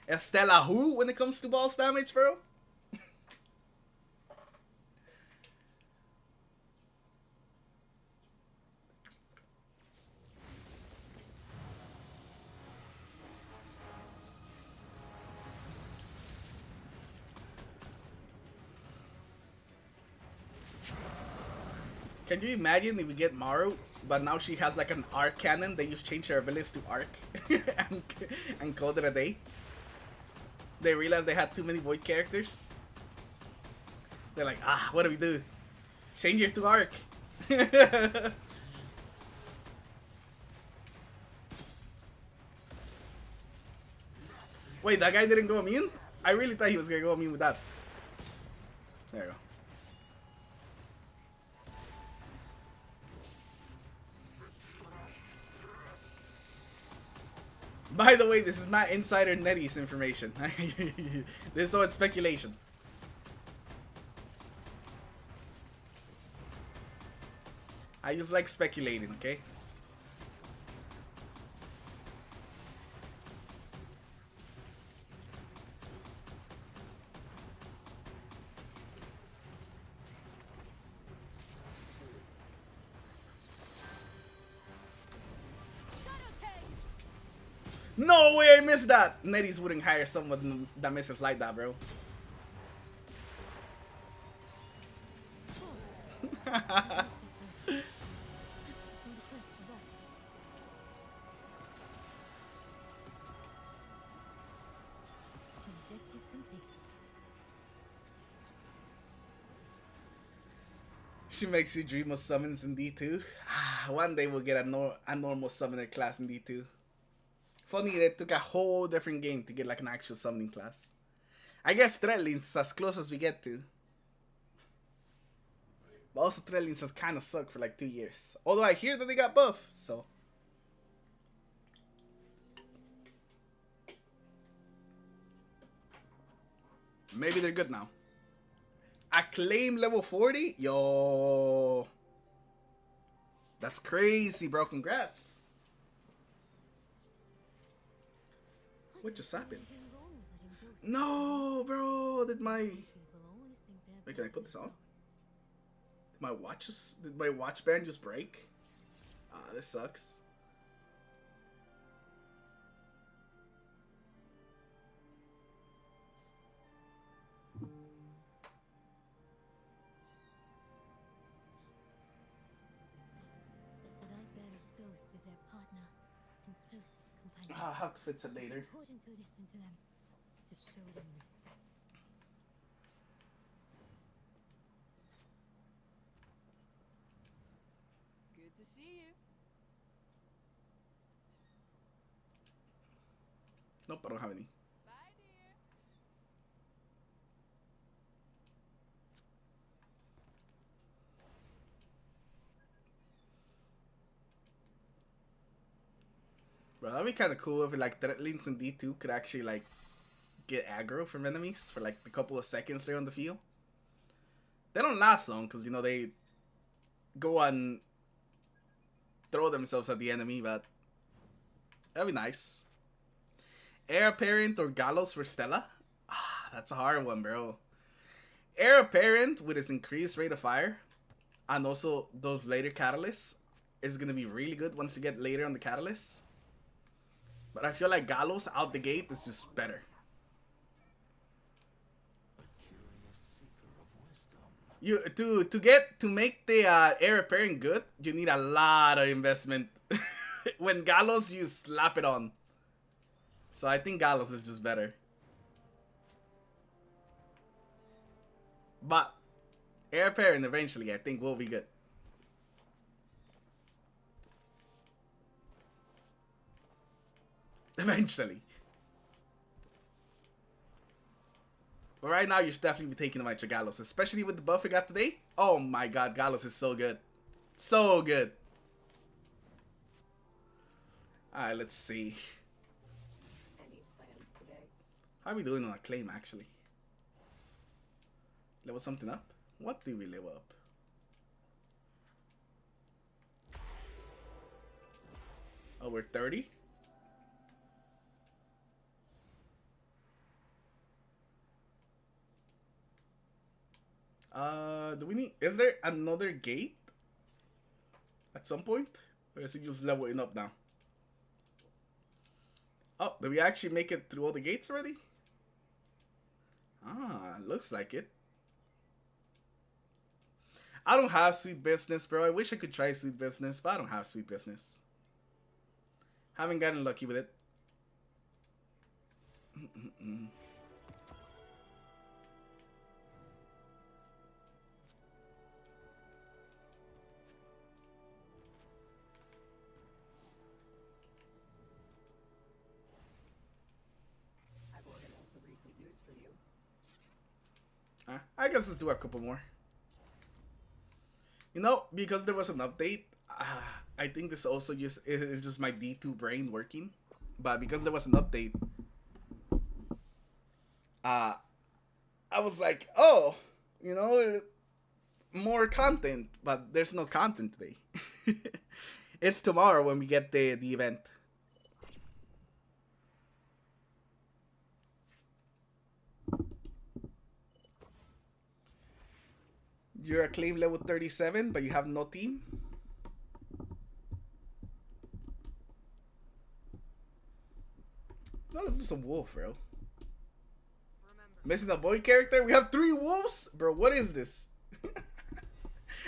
Estella who when it comes to boss damage, bro? Can you imagine if we get Maru, but now she has like an arc cannon, they just change her abilities to arc and call it a day? They realized they had too many void characters. They're like, what do we do? Change her to arc. Wait, that guy didn't go immune? I really thought he was gonna go immune with that. There you go. By the way, this is not insider Nettie's information. This is all speculation. I just like speculating, okay? No way I missed that! Nettie's wouldn't hire someone that misses like that, bro. She makes you dream of summons in D2. One day we'll get a normal summoner class in D2. Funny, it took a whole different game to get like an actual summoning class. I guess Treadling's as close as we get to. But also Treadling's has kind of sucked for like 2 years. Although I hear that they got buff, so. Maybe they're good now. Acclaim level 40? Yo. That's crazy, bro. Congrats. What just happened? No, bro. Did my... Wait, can I put this on? Did my watch band just break? This sucks. I'll have to fix it later. It's important to listen to them, to show them respect. Good to see you. Nope, I don't have any. Bye, dear. Bro, that'd be kind of cool if like Threatlings and D2 could actually like get aggro from enemies for like a couple of seconds there on the field. They don't last long because, you know, they go and throw themselves at the enemy, but that'd be nice. Heir Apparent or Gallows for Stella? Ah, that's a hard one, bro. Heir Apparent with its increased rate of fire and also those later catalysts is going to be really good once you get later on the catalysts. But I feel like Gallows out the gate is just better. You to make the Heir Apparent good, you need a lot of investment. When Gallows, you slap it on. So I think Gallows is just better. But Heir Apparent eventually, I think, will be good. Eventually. But right now, you're definitely taking the Mitra Gallows, especially with the buff we got today. Oh my god, Gallows is so good. So good. Alright, let's see. Any plans today? How are we doing on a claim, actually? Level something up? What do we level up? Oh, we're 30? Do we need... Is there another gate? At some point? Or is it just leveling up now? Oh, did we actually make it through all the gates already? Ah, looks like it. I don't have Sweet Business, bro. I wish I could try Sweet Business, but I don't have Sweet Business. Haven't gotten lucky with it. I've organized the recent news for you. I guess let's do a couple more. You know, because there was an update, I think this also is just my D2 brain working. But because there was an update, I was like, oh, you know, more content. But there's no content today. It's tomorrow when we get the event. You're acclaim level 37, but you have no team? No, let's do some wolf, bro. Missing a boy character? We have 3 wolves? Bro, what is this?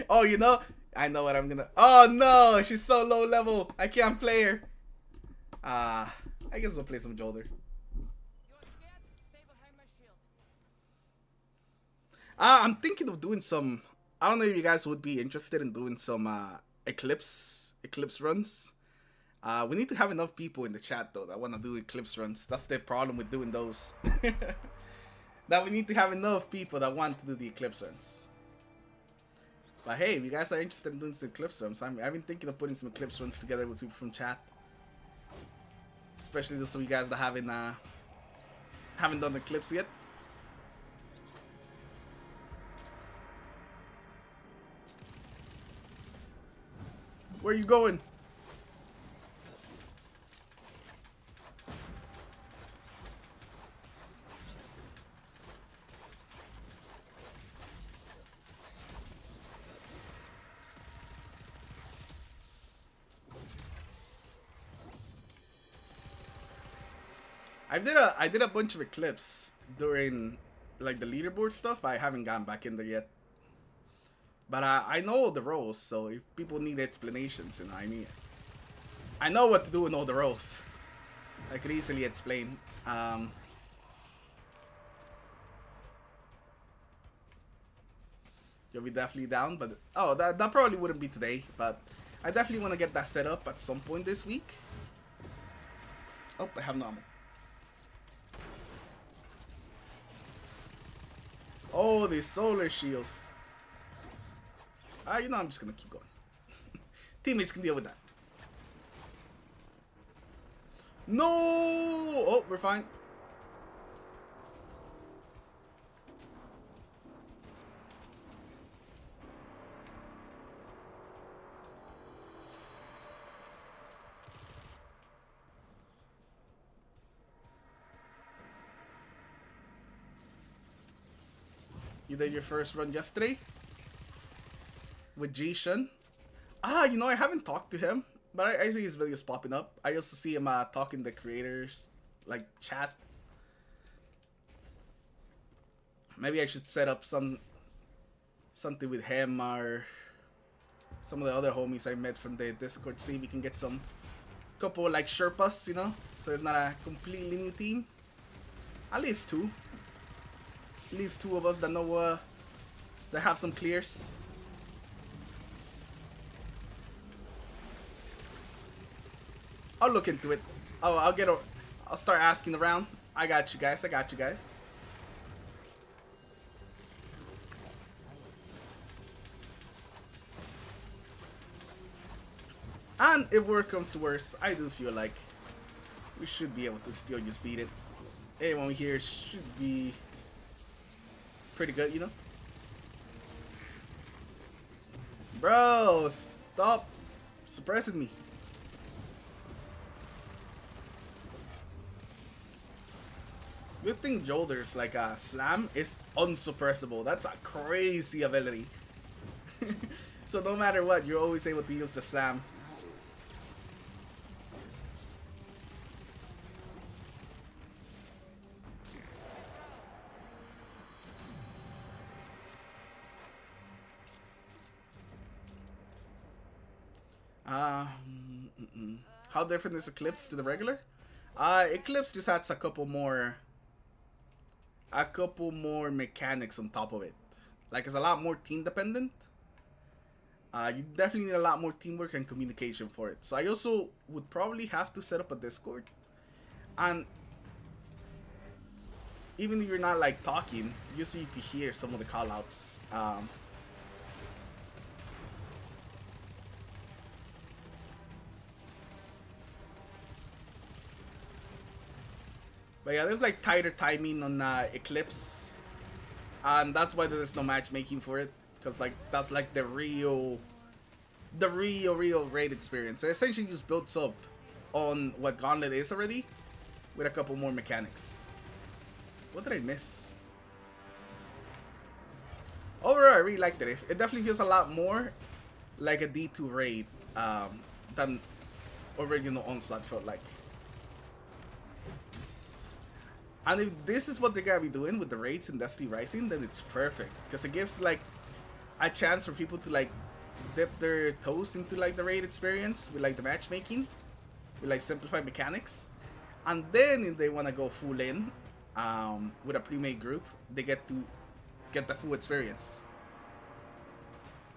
Oh, you know? I know what I'm gonna... Oh, no! She's so low level. I can't play her. I guess we'll play some Jolder. I'm thinking of doing some... I don't know if you guys would be interested in doing some Eclipse runs. We need to have enough people in the chat, though, that want to do Eclipse runs. That's the problem with doing those. That we need to have enough people that want to do the Eclipse runs. But hey, if you guys are interested in doing some Eclipse runs, I've been thinking of putting some Eclipse runs together with people from chat. Especially those of you guys that haven't done Eclipse yet. Where are you going? I did a bunch of Eclipse during like the leaderboard stuff. I haven't gone back in there yet. But I know all the roles, so if people need explanations, and I know what to do in all the roles. I could easily explain. You'll be definitely down, but oh, that probably wouldn't be today. But I definitely want to get that set up at some point this week. Oh, I have no ammo. Oh, these solar shields. You know, I'm just gonna keep going. Teammates can deal with that. No! Oh, we're fine. You did your first run yesterday? With Jishan? You know, I haven't talked to him, but I see his videos popping up. I used to see him talking to creators, like chat. Maybe I should set up something with him or some of the other homies I met from the Discord. See if we can get some couple like Sherpas, you know, so it's not a completely new team. At least two. At least two of us that know that have some clears. I'll look into it. I'll start asking around. I got you guys. I got you guys. And if worse comes to worse, I do feel like we should be able to still just beat it. Everyone here should be pretty good, you know? Bro, stop suppressing me. Good thing Jolder's like a slam is unsuppressible. That's a crazy ability. So no matter what, you're always able to use the slam. How different is Eclipse to the regular? Eclipse just adds a couple more mechanics on top of it. Like, it's a lot more team dependent. You definitely need a lot more teamwork and communication for it. So I also would probably have to set up a Discord. And even if you're not like talking, just so you can hear some of the callouts. But yeah, there's like tighter timing on Eclipse, and that's why there's no matchmaking for it, because like that's like the real raid experience. So essentially just builds up on what Gauntlet is already, with a couple more mechanics. What did I miss? Overall, I really liked it. It definitely feels a lot more like a D2 raid than original Onslaught felt like. And if this is what they're gonna be doing with the raids in Destiny Rising, then it's perfect, because it gives like a chance for people to like dip their toes into like the raid experience with like the matchmaking, with like simplified mechanics, and then if they want to go full in with a pre-made group, they get to get the full experience.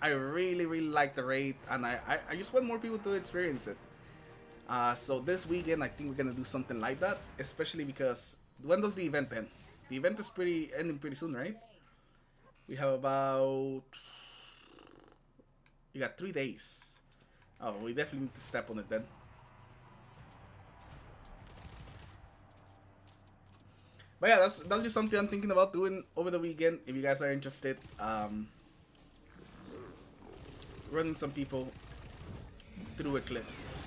I really like the raid, and I just want more people to experience it. So this weekend I think we're gonna do something like that, especially because when does the event end? The event is ending pretty soon, right? We have about... You got 3 days. Oh, we definitely need to step on it then. But yeah, that's just something I'm thinking about doing over the weekend. If you guys are interested, running some people through Eclipse.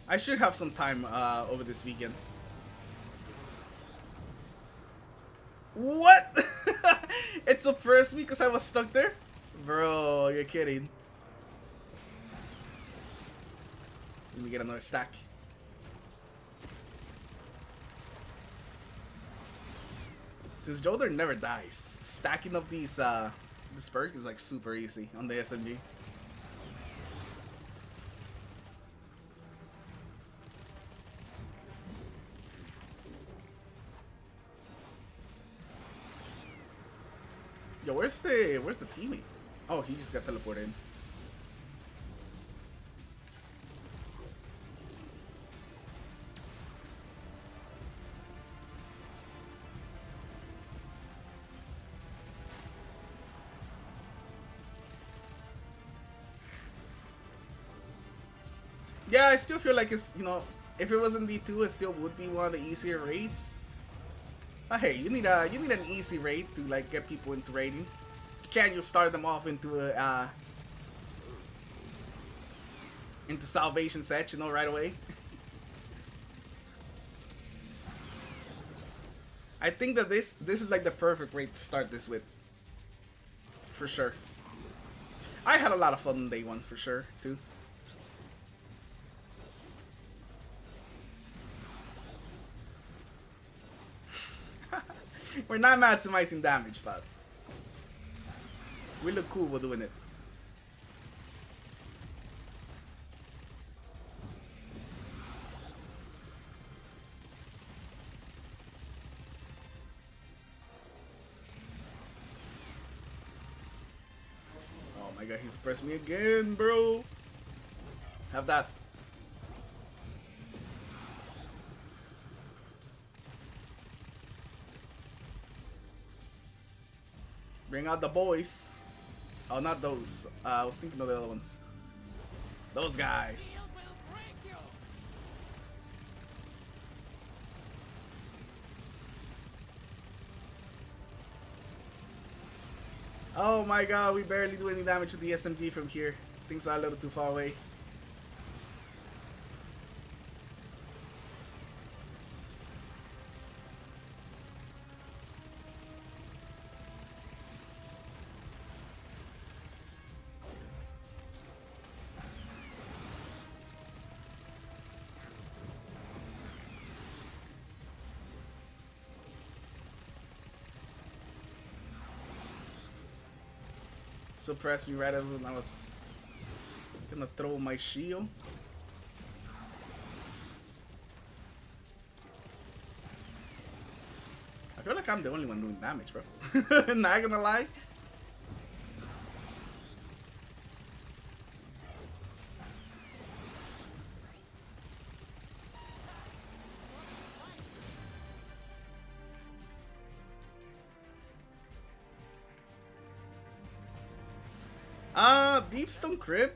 I should have some time over this weekend. What? It suppressed me because I was stuck there? Bro, you're kidding. Let me get another stack. Since Joder never dies, stacking up these this perk is like super easy on the SMG. Yo, where's the teammate? Oh, he just got teleported in. Yeah, I still feel like it's, you know, if it wasn't D2, it still would be one of the easier raids. But hey, you need an easy raid to like get people into raiding. You can't just start them off into a into salvation set, you know, right away. I think that this is like the perfect raid to start this with, for sure. I had a lot of fun on day one, for sure, too. We're not maximizing damage, but we look cool while doing it. Oh my god, he suppressed me again, bro. Have that. Bring out the boys. Oh, not those. I was thinking of the other ones. Those guys. Oh my god, we barely do any damage to the SMG from here. Things are a little too far away. Suppressed me right as I was gonna throw my shield. I feel like I'm the only one doing damage, bro. Not gonna lie. Deepstone Crib,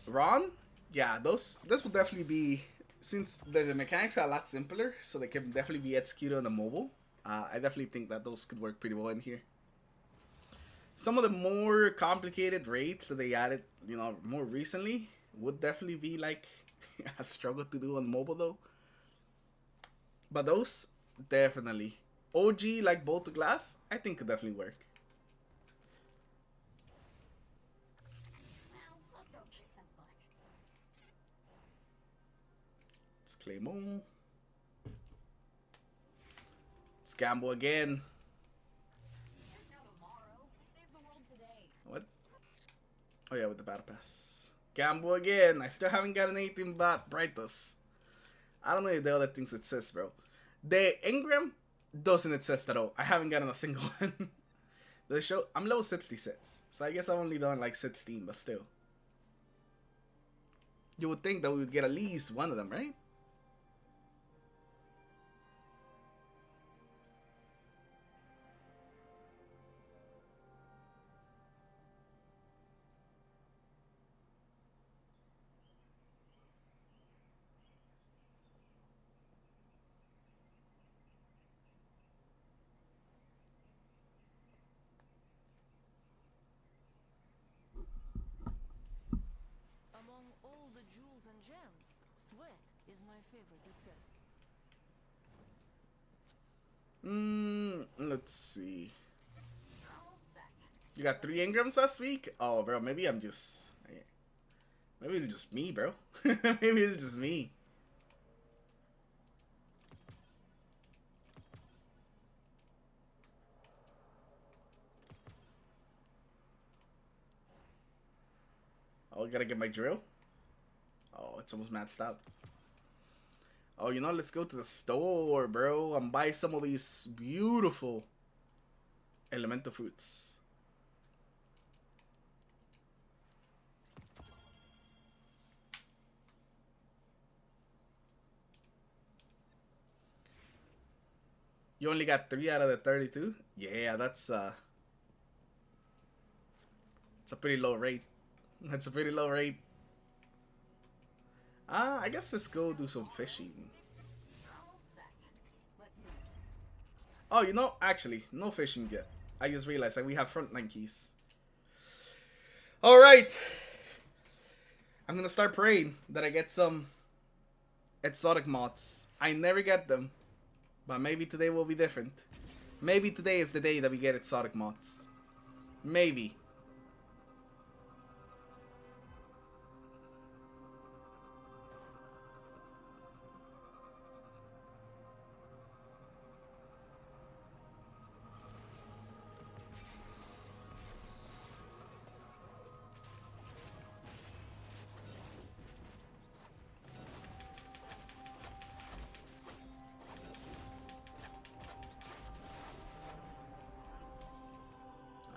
Ron, yeah, this will definitely be, since the mechanics are a lot simpler, so they can definitely be executed on the mobile. I definitely think that those could work pretty well in here. Some of the more complicated raids that they added, you know, more recently would definitely be like a struggle to do on mobile though. But those definitely, OG like Bolt to Glass, I think could definitely work. Claymore. Let's gamble again. What? Oh yeah, with the battle pass. Gamble again. I still haven't gotten anything but Brightos. I don't know if the other things it says, bro. The Engram doesn't exist at all. I haven't gotten a single one. The show, I'm level 66, so I guess I've only done like 16, but still. You would think that we would get at least one of them, right? Among all the jewels and gems, sweat is my favorite accessory. Let's see. You got 3 engrams last week? Oh, bro, maybe I'm just... Maybe it's just me, bro. Maybe it's just me. Oh, I gotta get my drill. Oh, it's almost maxed out. Oh, you know, let's go to the store, bro, and buy some of these beautiful elemental fruits. You only got 3 out of the 32? Yeah, it's a pretty low rate. That's a pretty low rate. I guess let's go do some fishing. Oh, you know, actually, no fishing yet. I just realized that we have frontline keys. Alright. I'm gonna start praying that I get some exotic mods. I never get them. But maybe today will be different. Maybe today is the day that we get exotic mods. Maybe.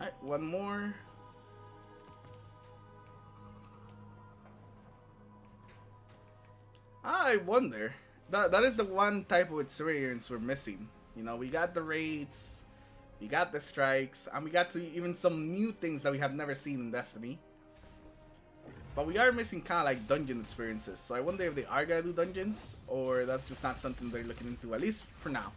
Alright, one more. I wonder. That is the one type of experience we're missing. You know, we got the raids, we got the strikes, and we got to even some new things that we have never seen in Destiny. But we are missing kind of like dungeon experiences. So I wonder if they are gonna do dungeons, or that's just not something they're looking into, at least for now.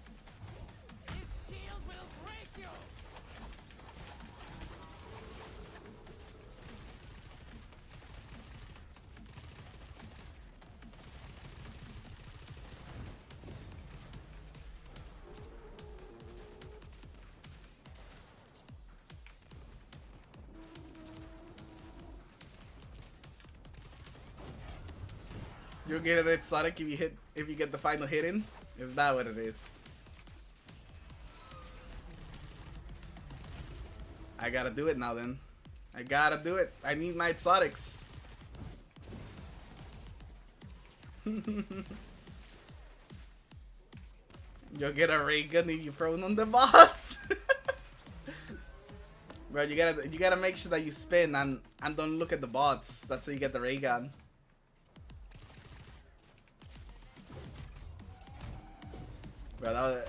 You'll get an exotic if you get the final hit in? Is that what it is? I gotta do it now then. I gotta do it. I need my exotics. You'll get a ray gun if you prone on the boss. Bro, you gotta make sure that you spin and don't look at the bots. That's how you get the ray gun. Bro, that was,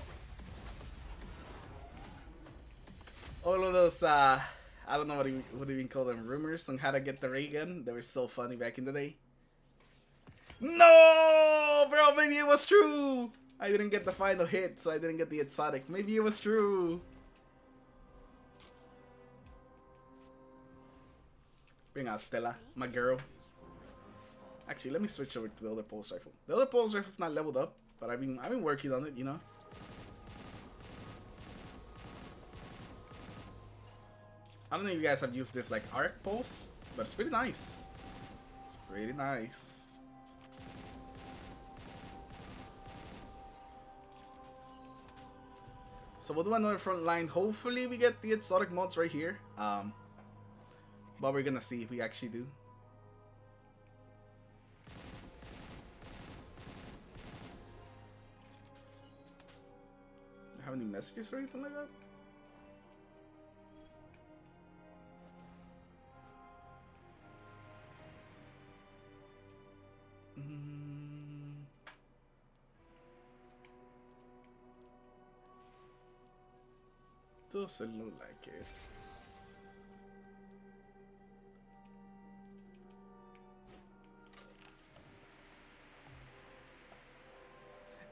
all of those I don't know what do you even call them, rumors on how to get the ray gun. They were so funny back in the day. No, bro, maybe it was true. I didn't get the final hit, so I didn't get the exotic. Maybe it was true. Bring out Stella, my girl. Actually, let me switch over to the other pulse rifle. The other pulse rifle's not leveled up, but I've been working on it, you know. I don't know if you guys have used this like arc pulse, but it's pretty nice. It's pretty nice. So we'll do another front line. Hopefully we get the exotic mods right here. But we're gonna see if we actually do. Have any messages or anything like that? Doesn't look like it.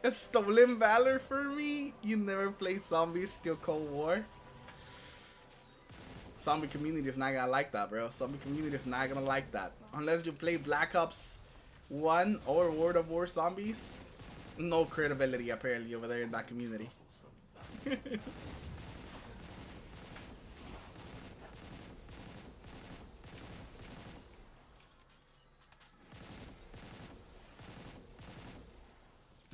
A stolen valor for me? You never played zombies till Cold War? Zombie community is not gonna like that, bro. Zombie community is not gonna like that. Unless you play Black Ops 1 or World of War Zombies. No credibility apparently over there in that community.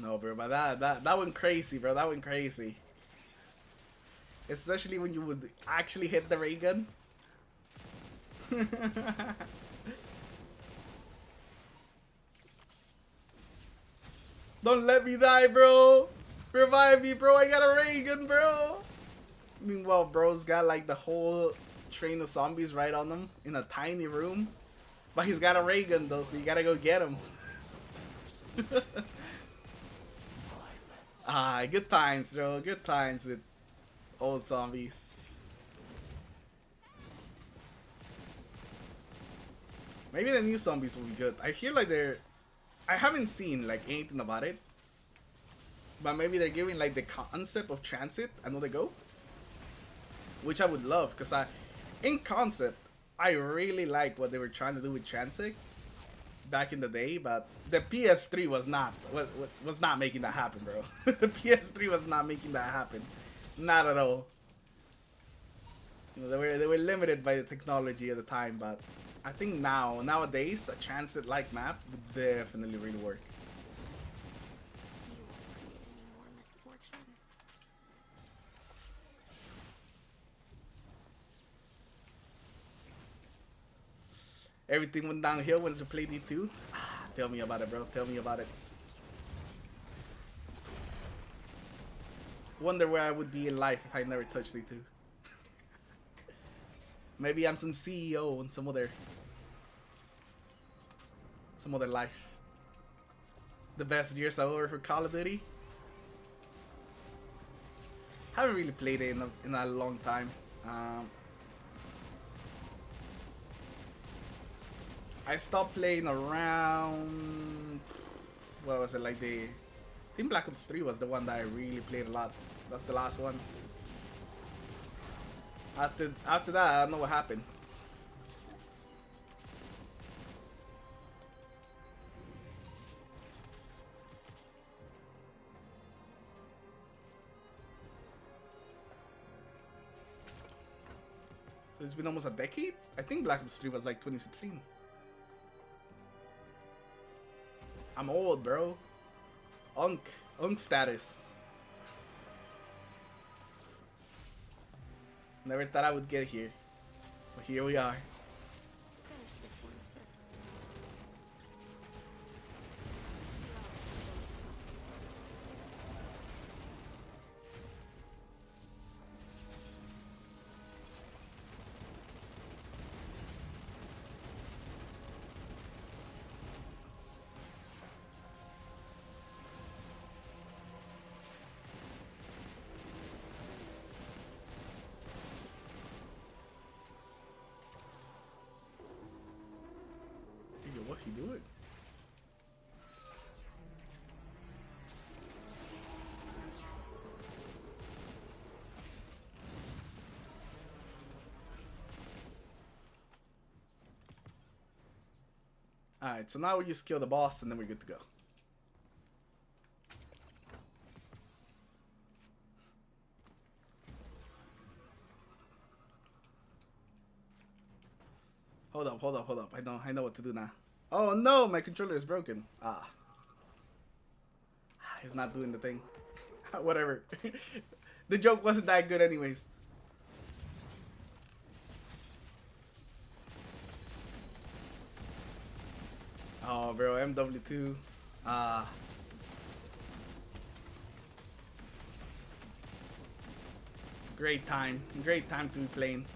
No, bro, but that went crazy, bro. That went crazy. Especially when you would actually hit the ray gun. Don't let me die, bro. Revive me, bro. I got a ray gun, bro. Meanwhile, bro's got like the whole train of zombies right on him in a tiny room. But he's got a ray gun though, so you gotta go get him. Ah, good times, bro. Good times with old zombies. Maybe the new zombies will be good. I feel like they're... I haven't seen like anything about it. But maybe they're giving like the concept of transit another go. Which I would love, because in concept, I really like what they were trying to do with transit back in the day, but the PS3 was not making that happen, bro. The PS3 was not making that happen. Not at all. You know, they were limited by the technology at the time, but I think nowadays a transit-like map would definitely really work. You won't create any more misfortune. Everything went downhill once we played D2. Ah, tell me about it, bro. Tell me about it. Wonder where I would be in life if I never touched D2. Maybe I'm some CEO in some other life. The best years ever for Call of Duty. Haven't really played it in a long time. I stopped playing around... What was it, like I think Black Ops 3 was the one that I really played a lot. That's the last one. After that, I don't know what happened. So it's been almost a decade? I think Black Ops 3 was like 2016. I'm old, bro. Unk status. Never thought I would get here. But here we are. Finish this one first. Yo, what he doing? Alright, so now we just kill the boss and then we're good to go. Hold up. I know what to do now. Oh no, my controller is broken. It's not doing the thing. Whatever. The joke wasn't that good anyways. Oh bro, MW2. Great time to be playing.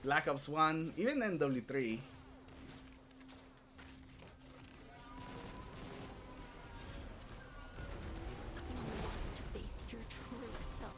Black Ops 1, even NW3. You must face your true self.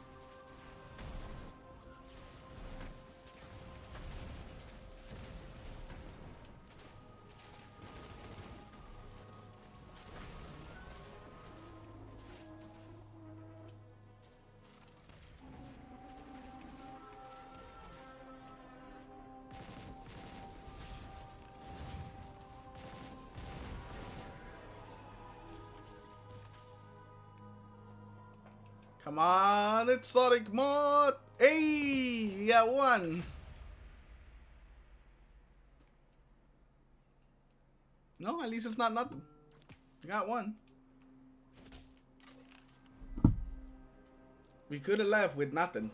Come on, it's Sonic Mod! Hey, we got one! No, at least it's not nothing. We got one. We could have left with nothing.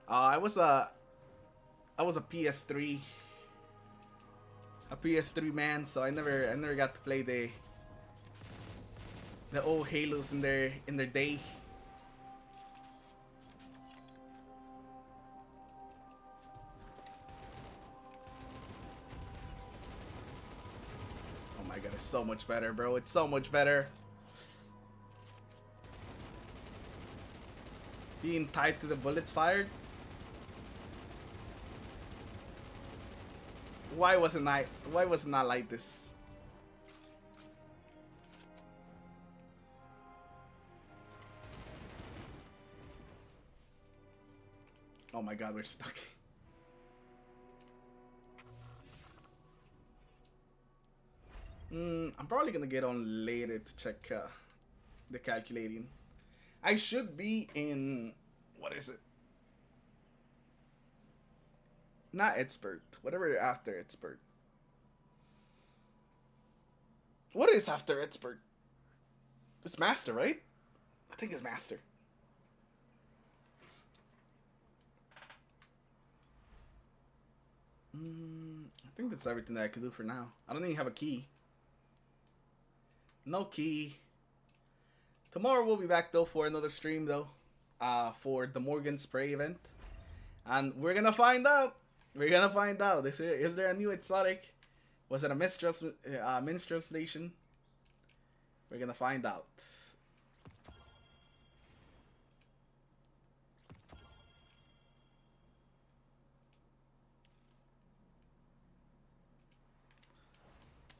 I was a PS3. A PS3 man, so I never got to play the old Halos in their day. my god, it's so much better, bro. It's so much better. Being tied to the bullets fired. Why wasn't I like this? Oh my god, we're stuck. I'm probably gonna get on later to check the calculating. I should be in, what is it? Not expert. Whatever after expert. What is after expert? It's master, right? I think it's master. I think that's everything that I can do for now. I don't even have a key. No key. Tomorrow we'll be back though for another stream though. For the Morgan Spray event. And we're gonna find out. We're gonna find out. Is there a new exotic? Was it a mistranslation? We're gonna find out.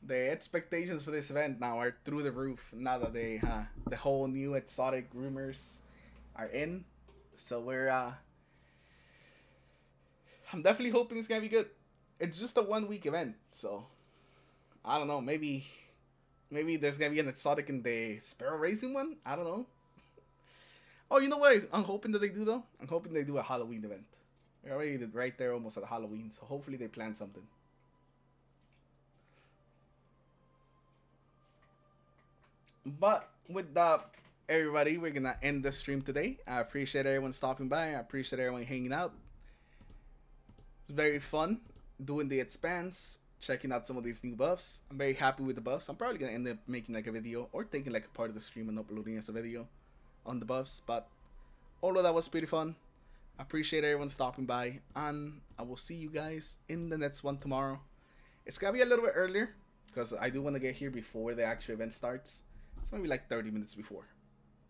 The expectations for this event now are through the roof. Now that the whole new exotic rumors are in, so we're I'm definitely hoping it's gonna be good. It's just a 1 week event, so I don't know. Maybe there's gonna be an exotic in the Sparrow Racing one. I don't know. Oh, you know what? I'm hoping that they do though. I'm hoping they do a Halloween event. We're already right there, almost at Halloween, so hopefully they plan something. But with that, everybody, we're gonna end the stream today. I appreciate everyone stopping by. I appreciate everyone hanging out. It's very fun doing the Expanse, checking out some of these new buffs. I'm very happy with the buffs. I'm probably gonna end up making like a video or taking like a part of the stream and uploading as a video on the buffs. But all of that was pretty fun. I appreciate everyone stopping by, and I will see you guys in the next one tomorrow. It's gonna be a little bit earlier because I do want to get here before the actual event starts. It's maybe like 30 minutes before.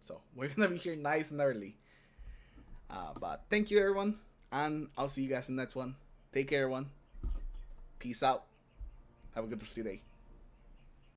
So we're gonna be here nice and early. But thank you everyone, and I'll see you guys in the next one. Take care everyone. Peace out. Have a good rest of your day.